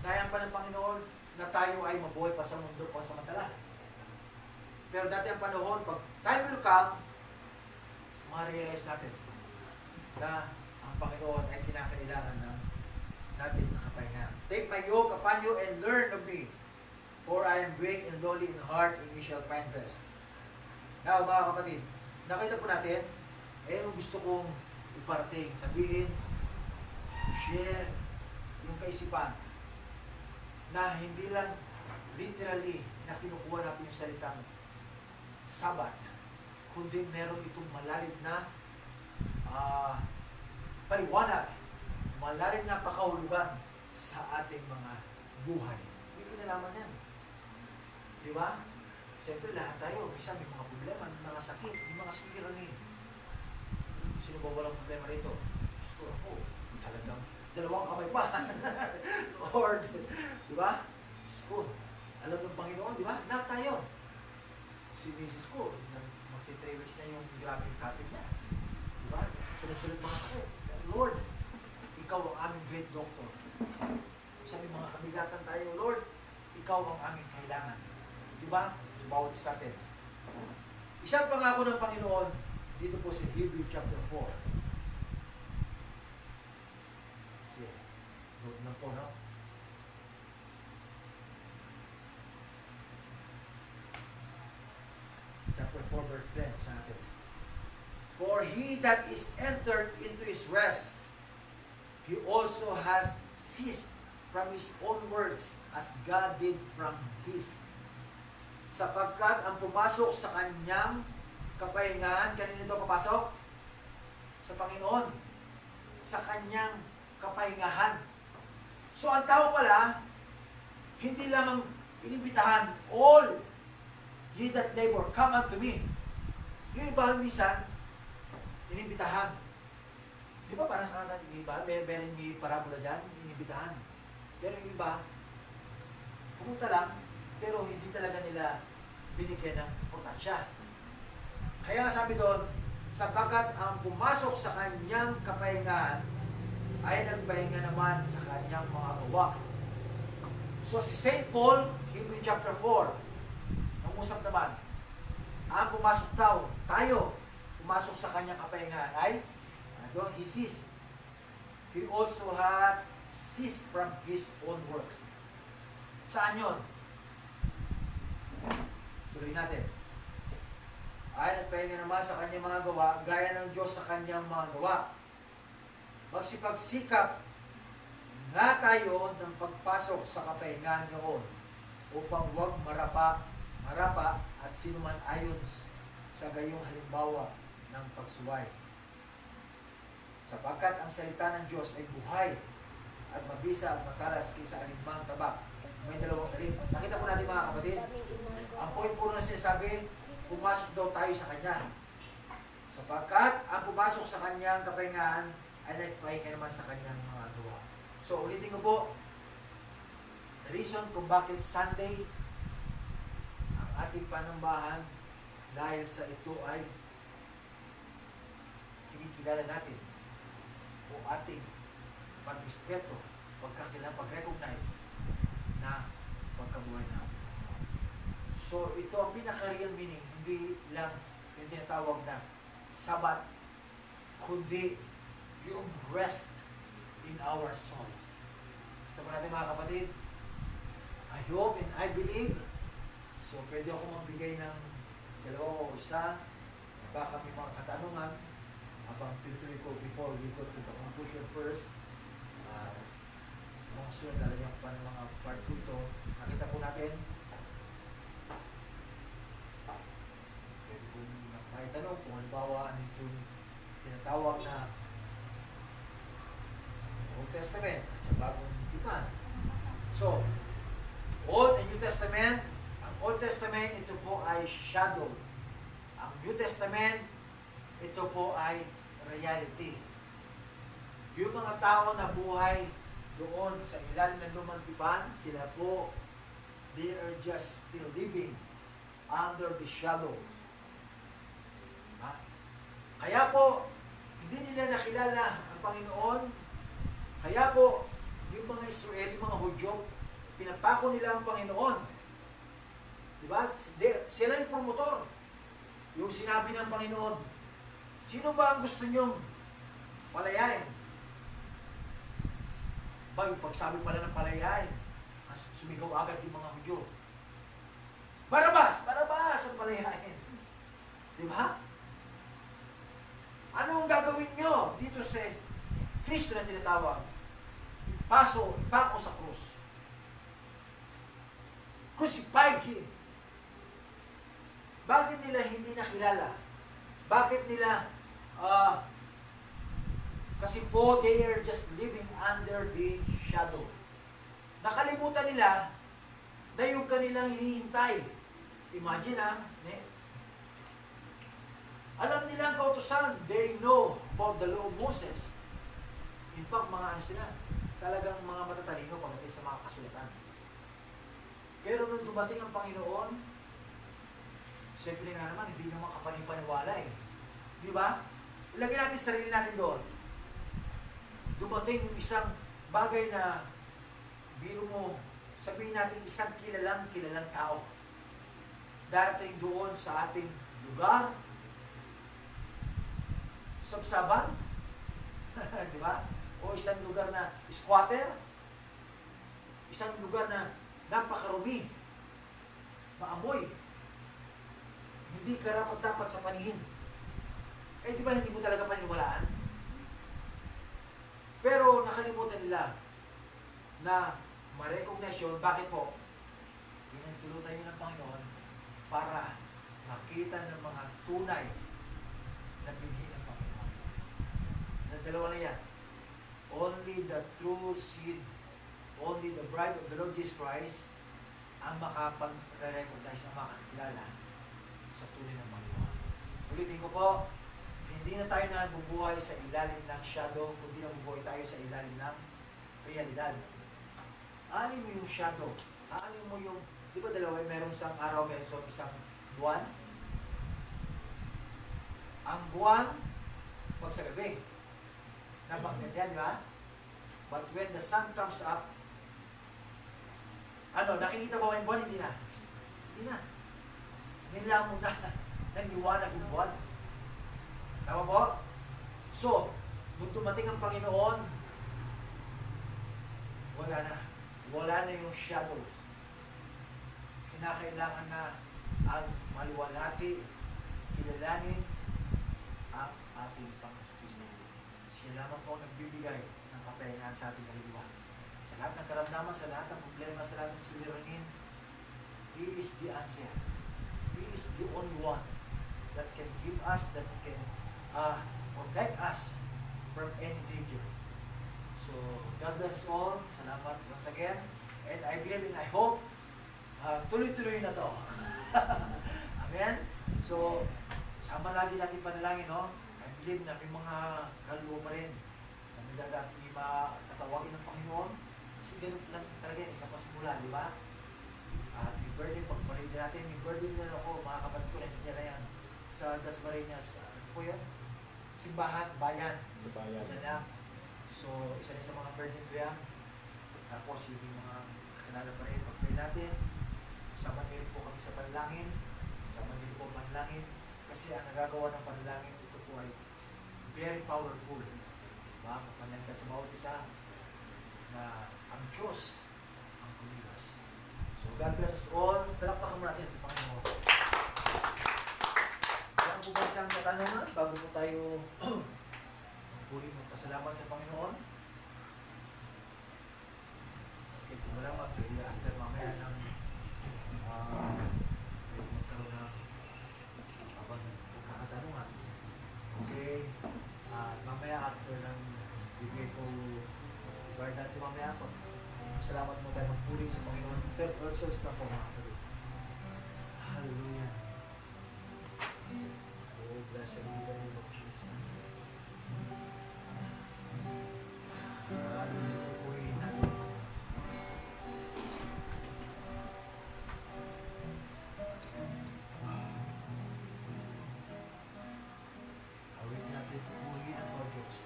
Ihahayaan pa ng Panginoon na tayo ay mabuhay pa sa mundo pang samantala. Pero dati ang panahon, pag time will come, ma-realize natin na ang Panginoon ay kinakailangan ng natin nakapahinga. Take my yoke upon you and learn of me, for I am weak and lowly in heart, and ye shall find rest. Now, mga kapatid, nakita po natin, yung gusto kong iparating, sabihin, share yung kaisipan na hindi lang literally na kinukuha natin yung salitang Sabat, kundi meron itong malalim na paliwanag, malalim na pakahulugan sa ating mga buhay. May kinalaman yan. Di ba? Siyempre lahat tayo, minsan may mga problema, may mga sakit, may mga suliranin. Sino ba walang problema rito? Gusto ako, talagang dalawang kamay pa. Lord, di ba? Gusto, alam ng Panginoon, di ba? Lahat tayo. Si Mrs. ko, magti-3 weeks na yung grabe yung kapit niya. Di ba? Sunod-sunod mga sakit. Lord, ikaw ang aming great doctor. Sabi mga kabigatan tayo, Lord, ikaw ang aming kailangan. Di ba? So, bawat sa atin. Isang pangako ng Panginoon, dito po sa Hebrew chapter 4. Sige, note lang po, no? Chapter 4, verse 10 sa atin. For he that is entered into his rest, he also has ceased from his own works, as God did from his. Sapagkat ang pumasok sa kanyang kapahingahan, kanino ito papasok? Sa Panginoon. Sa kanyang kapahingahan. So ang tao pala, hindi lamang inibitahan, all ye that labor, come unto me. Yung iba, minsan, inibitahan. Di ba para sa atin, yung iba, may parabola dyan, inibitahan. Pero yung iba, pumunta lang, pero hindi talaga nila binigyan ng importansya. Kaya sabi doon, sapagkat ang pumasok sa kanyang kapahingahan ay nagpahinga naman sa kanyang mga gawa. So si St. Paul, Hebrew chapter 4, nangusap naman, ang pumasok daw, tayo, pumasok sa kanyang kapahingahan ay, he ceased. He also had ceased from his own works. Saan yun? Tuloy natin. Ay nagpahinga naman sa kanyang mga gawa, gaya ng Diyos sa kanyang mga gawa. Magsipagsikap nga tayo ng pagpasok sa kapahingahan noon upang huwag marapa at sinuman ayon sa gayong halimbawa ng pagsuway. Sapagkat ang salita ng Diyos ay buhay at mabisa at matalas kaysa alinmang tabak. May dalawang rin. Nakita po natin mga kapatid, ang point po na sinasabi, pumasok daw tayo sa Kanya. Sapagkat ang pumasok sa Kanyang kapahingahan ay nagpahinga naman sa Kanyang mga gawa. So ulitin ko po, the reason kung bakit Sunday ang ating panambahan dahil sa ito ay kinikilala natin o ating pag-respeto, pagkakilala, pag-recognize na pagkabuhay natin. So ito ang pinaka-real meaning, hindi lang yung tinatawag na Sabat, kundi yung rest in our souls. Ito pa natin mga kapatid, I hope and I believe, so pwede ako magbigay ng dalawa o isa, baka may mga katanungan, habang tuloy ko before we go to the conclusion first. Sa mga sunod, lalagyan ko pa ng mga part 2 ito. Nakita po natin, pwede po makaitanong kung halimbawa ano itong tinatawag na Old Testament at sa Bagong Tipan. So, Old and New Testament, ang Old Testament, ito po ay shadow. Ang New Testament, ito po ay reality. Yung mga tao na buhay doon sa ilalim ng lumang tipan, sila po, they are just still living under the shadows. Kaya po, hindi nila nakilala ang Panginoon. Kaya po, yung mga Israeli, mga Hudyo, pinapako nila ang Panginoon. Diba? Sila yung promotor. Yung sinabi ng Panginoon, sino ba ang gusto nyong palayain? Ba, yung pagsabi pala ng palayain, sumigaw agad yung mga Hudyo. Barabas! Barabas ang palayain. Diba? Ano ang gagawin nyo dito sa Kristo na tinatawag? Ipako sa krus. Crucify Him. Bakit nila hindi nakilala? Bakit nila, kasi po, they are just living under the shadow. Nakalimutan nila na yung kanilang hinihintay. Imagine alam nila ang kautusan. They know about the law of Moses. In fact, mga ano sila, talagang mga matatalino pagdating sa mga kasulatan. Pero nung dumating ang Panginoon, siyempre nga naman, hindi naman kapanipaniwala eh. Di ba? Ilagay natin sarili natin doon. Dumating yung isang bagay na biro mo, sabihin natin isang kilalang tao. Darating doon sa ating lugar, sabsaban, di ba? O isang lugar na squatter, isang lugar na napakarumi, maamoy, hindi karapat-dapat sa paningin. Eh di ba hindi mo talaga paniniwalaan? Pero nakalimutan nila na ma-recognize yun. Bakit po? Pinagtulutan yun ng Panginoon para makita ng mga tunay na binhi ng Panginoon. Dalawa na yan. Only the true seed, only the bride of the Lord Jesus Christ ang makapag-recognize, ang makakilala sa tunay ng Panginoon. Ulitin ko po, hindi na tayo nabubuhay sa ilalim ng shadow, kundi nabubuhay tayo sa ilalim ng realidad. Ano mo yung shadow? Ano mo yung, di ba dalawa, merong isang araw, merong isang buwan? Ang buwan, pag sa gabi, napakaganda yan, di ba? But when the sun comes up, nakikita ba yung buwan? Hindi na. Hindi na. Nila mo na. ng liwanag ng buwan. Tama po? So, nung dumating ang Panginoon, wala na. Wala na yung shadows. Kinakailangan na ang maliwanati, kilalanin ang ating Panginoon. Siya lamang po ang nagbibigay ng kapahingahan sa ating kaluluwa. Sa lahat ng karamdaman, sa lahat ng problema, sa lahat ng suliranin, He is the answer. He is the only one that can give us, that can protect us from any danger. So, God bless all. Salamat once again. And I believe and I hope tuloy-tuloy na to. Amen? So, sama lagi natin panalangin, no? I believe na may mga kaluluwa pa rin na may matatawagin ng Panginoon. Kasi ganun lang talaga yung isa pa simula, di ba? May burden, pagparin natin, may burden na ako, mga kapatid ko, nandiyan na yan sa Dasmariñas. Ano po yan? Simbahan, bayan. Diyan lang. So, isa rin sa mga burden ko yan. Tapos, yung mga kanala pa rin, pagparin natin. Kasama din po kami sa panalangin. Kasama din po panalangin. Kasi ang nagagawa ng panalangin, ito po ay very powerful. Diba? Kapanalangin ka sa bawat isa na ang Diyos ang kumilos. So, God bless us all. Palakpakan mo natin ang Panginoon. Yan po ba isang katanungan bago po tayo puri magpasalamat sa Panginoon? Okay, kung wala mag-pili after mamaya ng magkaroon na habang magkakatanungan. Okay, mamaya after ng bigay ko guard natin mamaya po. Salamat mo tayo magpuri sa Panginoon. Third verses na po mga kapatid. Hallelujah. Oh, blessed be the name of Jesus. Hallelujah. Purihin natin. Awit natin. Purihin ang Lord Diyos.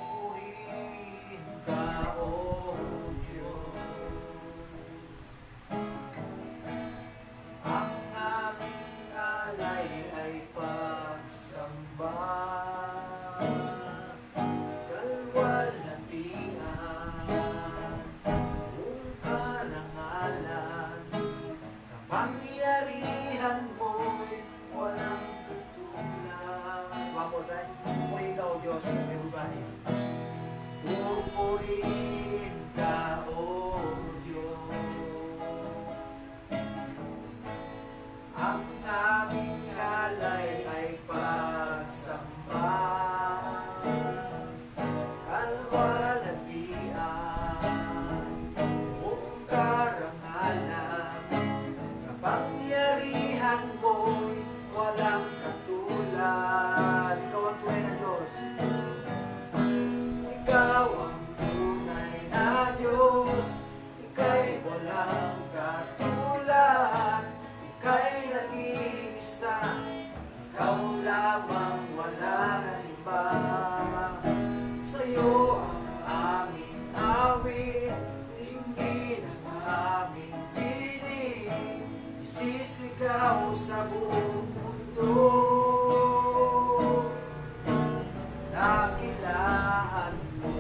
Purihin ka, O Diyos. Ang aming alay ay pagsamba. Kalwalhatian, kung karangalan, kapangyarihan mo'y walang katulad. One more time. Purihin ka, O Diyos, everybody. Purihin ka, O Diyos. Ang aming alay ay pagsamba. Kalwalhatian, kung karangalan, kapangyarihan mo'y walang katulad. Ikaw ang tunay na Diyos. Ikaw ang tunay na Diyos. Ika'y walang katulad. Ika'y nag-iisa. Ikaw lamang, wala na iba. Sa'yo ang aming awit, tingin ang aming piling, isisigaw sa buong mundo. Dakilaan mo.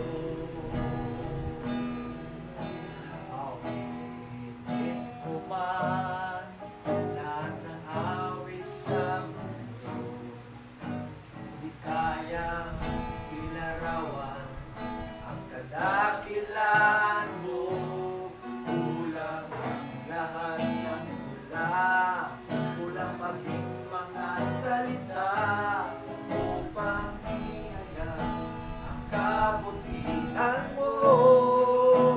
Awitin ko man lahat ng awit sa mundo. Di kayang ilarawan ang kadakilan mo. Kulang ang lahat ng hula, kulang maging mga salita upang ihayag ang kabutihan mo.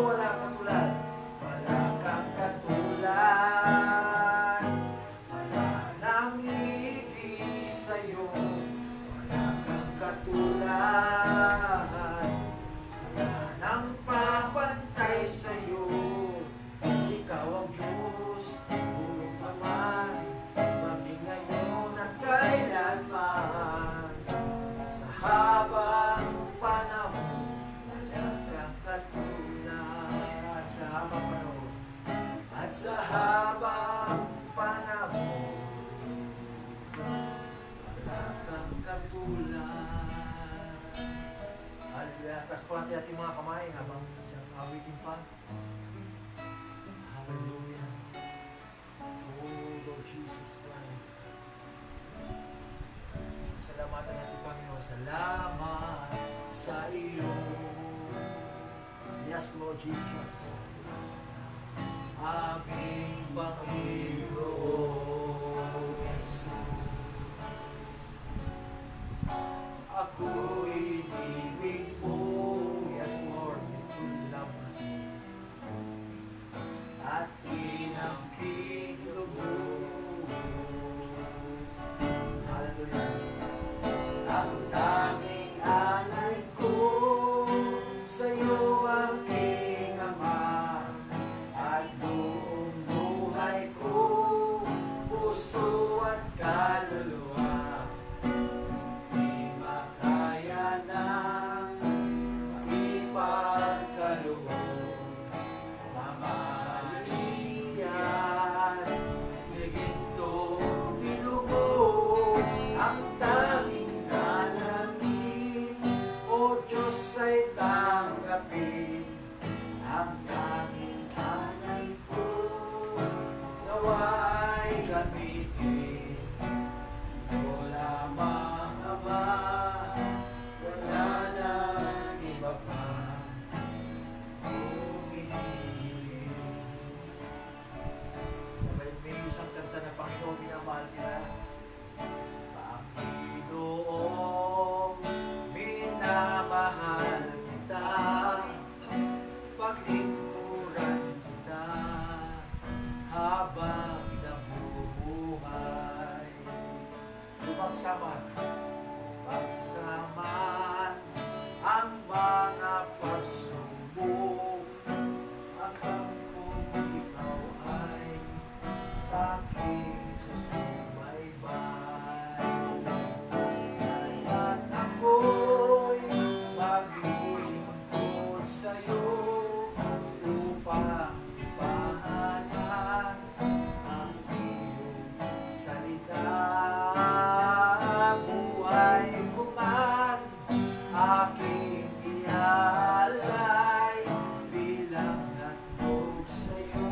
Wala katulad, wala kang katulad, wala nang higit sa'yo, wala kang katulad. Salamat sa iyo. Yes, Lord Jesus. Aming Panginoon Jesus. Ako'y inibig mo. Yes, Lord. You love us. At inangking lubos. Hallelujah. Ang tanging alay ko sa'yo aking Ama, at buong buhay ko, puso at kaluluwa, di makaya nang ipagkaloob. Mamaliyas, higintong tinubog, ang tanging dalangin, O Diyos ay tanggapin, ang tanging anay ko, nawa'y gamitin. Ito lamang, Ama, wala nang iba pa kung inihiling. Sabay may isang kanta na Panginoon, minamahal kita. Panginoong minamahal kita, paglingkuran kita habang nabubuhay. Lumagsaman, lumagsaman ang mga pagsubok, hanggang kung ikaw ay sa aking susubaybay. At ako'y maglilingkod sa'yo upang ipahalan ang iyong salita. Buhay ko man aking ialay bilang handog sa'yo,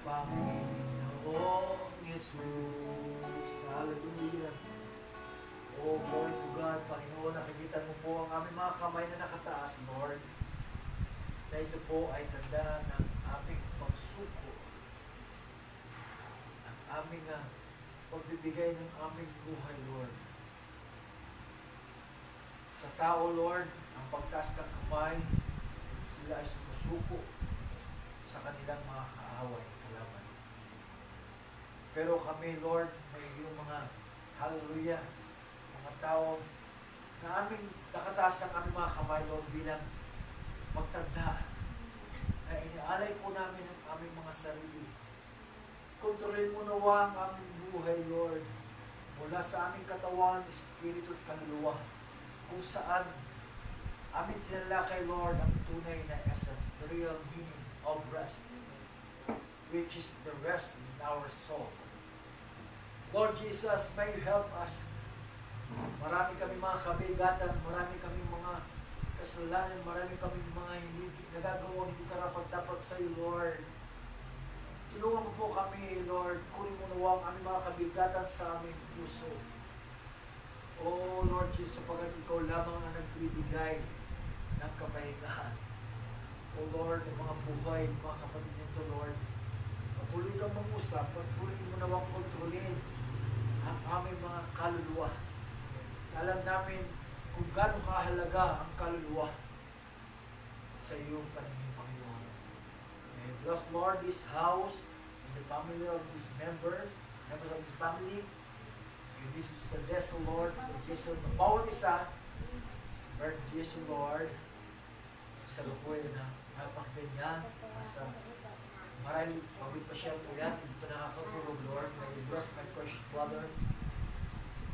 Panginoong Jesus. Hallelujah. Oh, glory to God. Panginoon, nakikita mo po ang aming mga kamay na nakataas, Lord, na ito po ay tanda ng aming pagsuko, ang aming pagbibigay ng aming buhay, Lord. Sa tao, Lord, ang pagtaas ng kamay, sila ay sumusuko sa kanilang mga kaaway, kalaban. Pero kami, Lord, may iyong mga hallelujah, mga tao na aming nakataas ang aming mga kamay, Lord, bilang magtanda na inialay po namin ang aming mga sarili. Kontrolin mo nawa ang aming buhay, Lord, mula sa aming katawan, espiritu at kaluluwa, kung saan aming tinalakay, Lord, ang tunay na essence, the real meaning of rest, which is the rest in our soul. Lord Jesus, may you help us. Marami kami mga kabigatan, marami kami mga kasalanan, marami kami mga hindi nagagawa, hindi karapat-dapat sa iyo, Lord. Tulungan mo po kami, Lord. Kunin mo nawa ang aming mga kabigatan sa aming puso. Oh, Lord Jesus, sapagat ikaw lamang ang nagbibigay ng kapahingahan. Oh, Lord, ang mga buhay, mga kapatid nito, Lord, patuloy kang mangusap, patuloy mo nawang kontrolin ang aming mga kaluluwa. Alam namin kung gaano kahalaga ang kaluluwa sa iyong paningin, Panginoon. May bless, Lord, this house and the family of these members of this family. And this is the vessel, Lord, of Jesus, na bawat isa, Lord Jesus, Lord, sa lupoy na napakaganya, nasa maraming pagod pa siya po yan, hindi pa nakakatulog, Lord. May you bless my precious brother.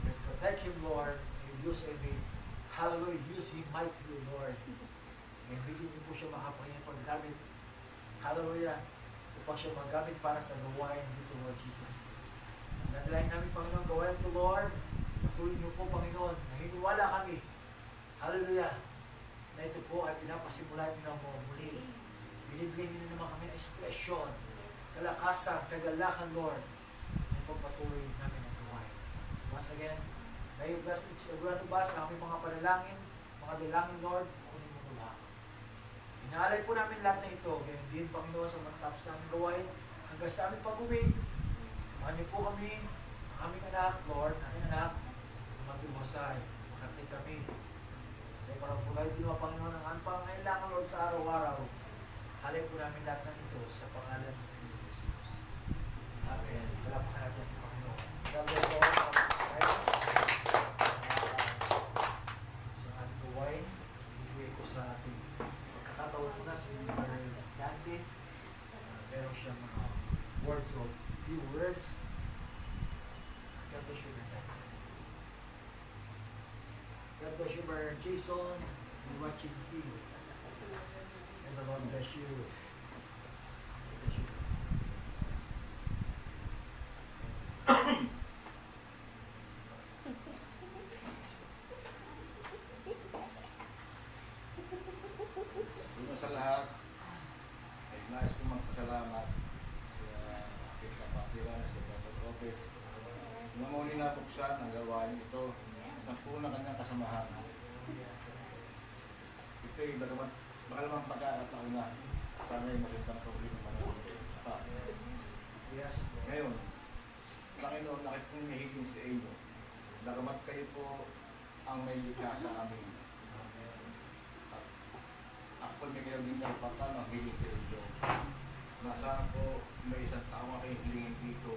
May protect him, Lord. May you use him, hallelujah, use him mightily, Lord. May bigyan niyo po siya makapangyayang paggamit, hallelujah, upang siya magamit para sa gawain dito, Lord Jesus. Naglayin namin, Panginoon, gawain ito, Lord. Patuloy niyo po, Panginoon, nahiniwala kami, hallelujah, na ito po ay pinapasimulan niyo na muli. Binibigyan niyo naman kami ng expression, kalakasan, kagalakan, Lord, na ipagpatuloy namin ang gawain. Once again, Ngayon, bless each everyone of us sa aming mga panalangin, mga dalangin, Lord, kunin mo mula. Inaalay po namin lahat na ito, ganyan din, Panginoon, sa matapos namin gawain, hanggang sa aming pag-uwi. Samahan niyo po kami, ang aming anak, Lord, aming anak, magluhasay, makatid kami. Sa parang pulay din mga Panginoon, ang aming pangangailangan, Lord, sa araw-araw. Halay po namin lahat ng ito sa pangalan ng Kristo Jesus. Amen. Palapakan natin ang Panginoon. God bless all. Sa ating gawain, ibigay ko sa ating pagkakataon ko na si Brother Dante. Meron siyang mga words of few words. God bless you, Brother Dante. God bless you, Brother Jason. We're watching you. And the Lord bless you. God bless you. Una sa lahat, ay nais ko magpasalamat sa aking kapatiran sa BRO OBET. Nung muli nabuksan ang gawain ito, ang una kanyang kasamahan. Ito'y bakalamang pagkakataon na sana'y magandang problema manunod pa. Yes. Ngayon, Panginoon, nakit kong hihigin sa inyo. Nagamat kayo po ang may likha sa amin. At ako may kayo din karapatan ang higin sa inyo. Nasaan po may isang tao aking hilingin dito.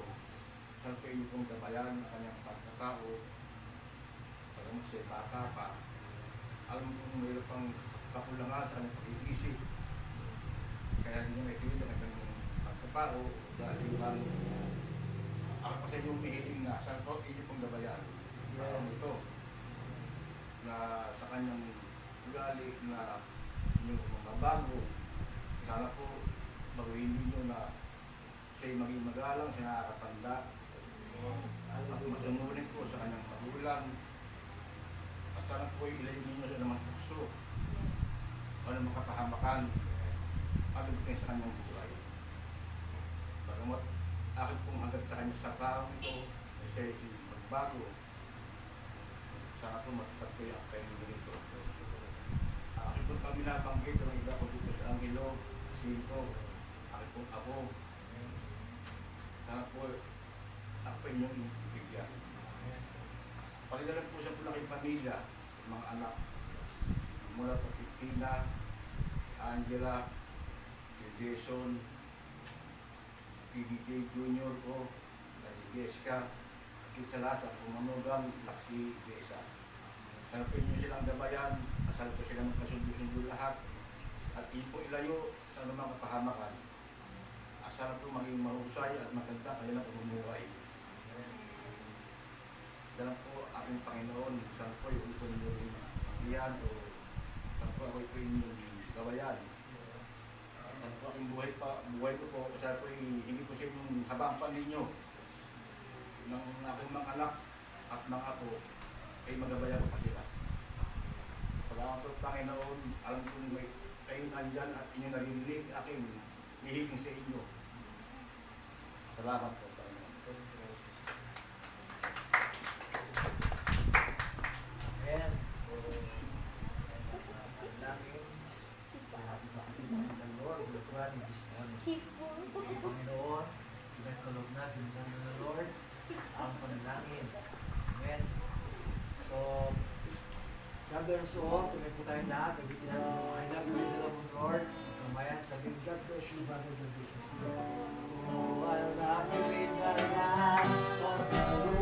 Saan po inyo pong gabayan ang kanyang pagkatao. Pagamat siya bata pa. Alam kong mayroon pang kakulangan sa kanyang pag-iisip. Kaya hindi niya may tiwid ang kanyang pagkatao dahil lang ako pa sa inyo umihiling na saan po inyo pong gabayan. Parang ito na sa kanyang ugali na inyong mababago. Sana po baguhin ninyo na siya'y maging magalang, siya nakakatanda. At masunurin po sa kanyang magulang. At sana po ilayin ninyo sa namang tukso. Ano makapahamakan. Ano po sa kanyang buhay. Bagamat akin pong hanggat sa kanya sa taong ito, ay siya'y magbago. Sana po matagpay ang kayo nito. Akin po kami nabanggit ang iba ko dito sa Angelo, Sinto, akin po ako. Sana po ako pa inyong ibigyan. Paligalan po sa pulaking pamilya, mga anak, mula po kay Tina, Angela, kay Jason, PBJ Junior ko, si Jessica, sa lahat at umanugang si Jessa. Sanapin nyo silang gabayan, asal po silang magkasundo-sundo lahat, at hindi po ilayo sa anumang kapahamakan. Asal po maging mahusay at maganda kanilang umumuhay. Yan po aking Panginoon, saan po yung ito ninyong iyan o saan po ako ito inyong gabayan. Saan po aking buhay ko po, saan po hindi po sa inyong habang pa ninyo ng aking mga anak at mga apo ay magabayan ko pa sila. Salamat po Panginoon, alam kong may kayo nandyan at inyo narinig aking hihiging sa inyo. Salamat po Panginoon. Amen. So, namin sa ating pakitipan ng Lord, Lord, this morning. Panginoon, pinagkalog natin ng Lord ang panalangin. Amen. So, God bless you all. Tumay po tayo lahat. Nagitin natin yung I love you, I love you, Lord. Kamayan, sabihin, God bless you, brother, God bless you. Oh, I love you in the night.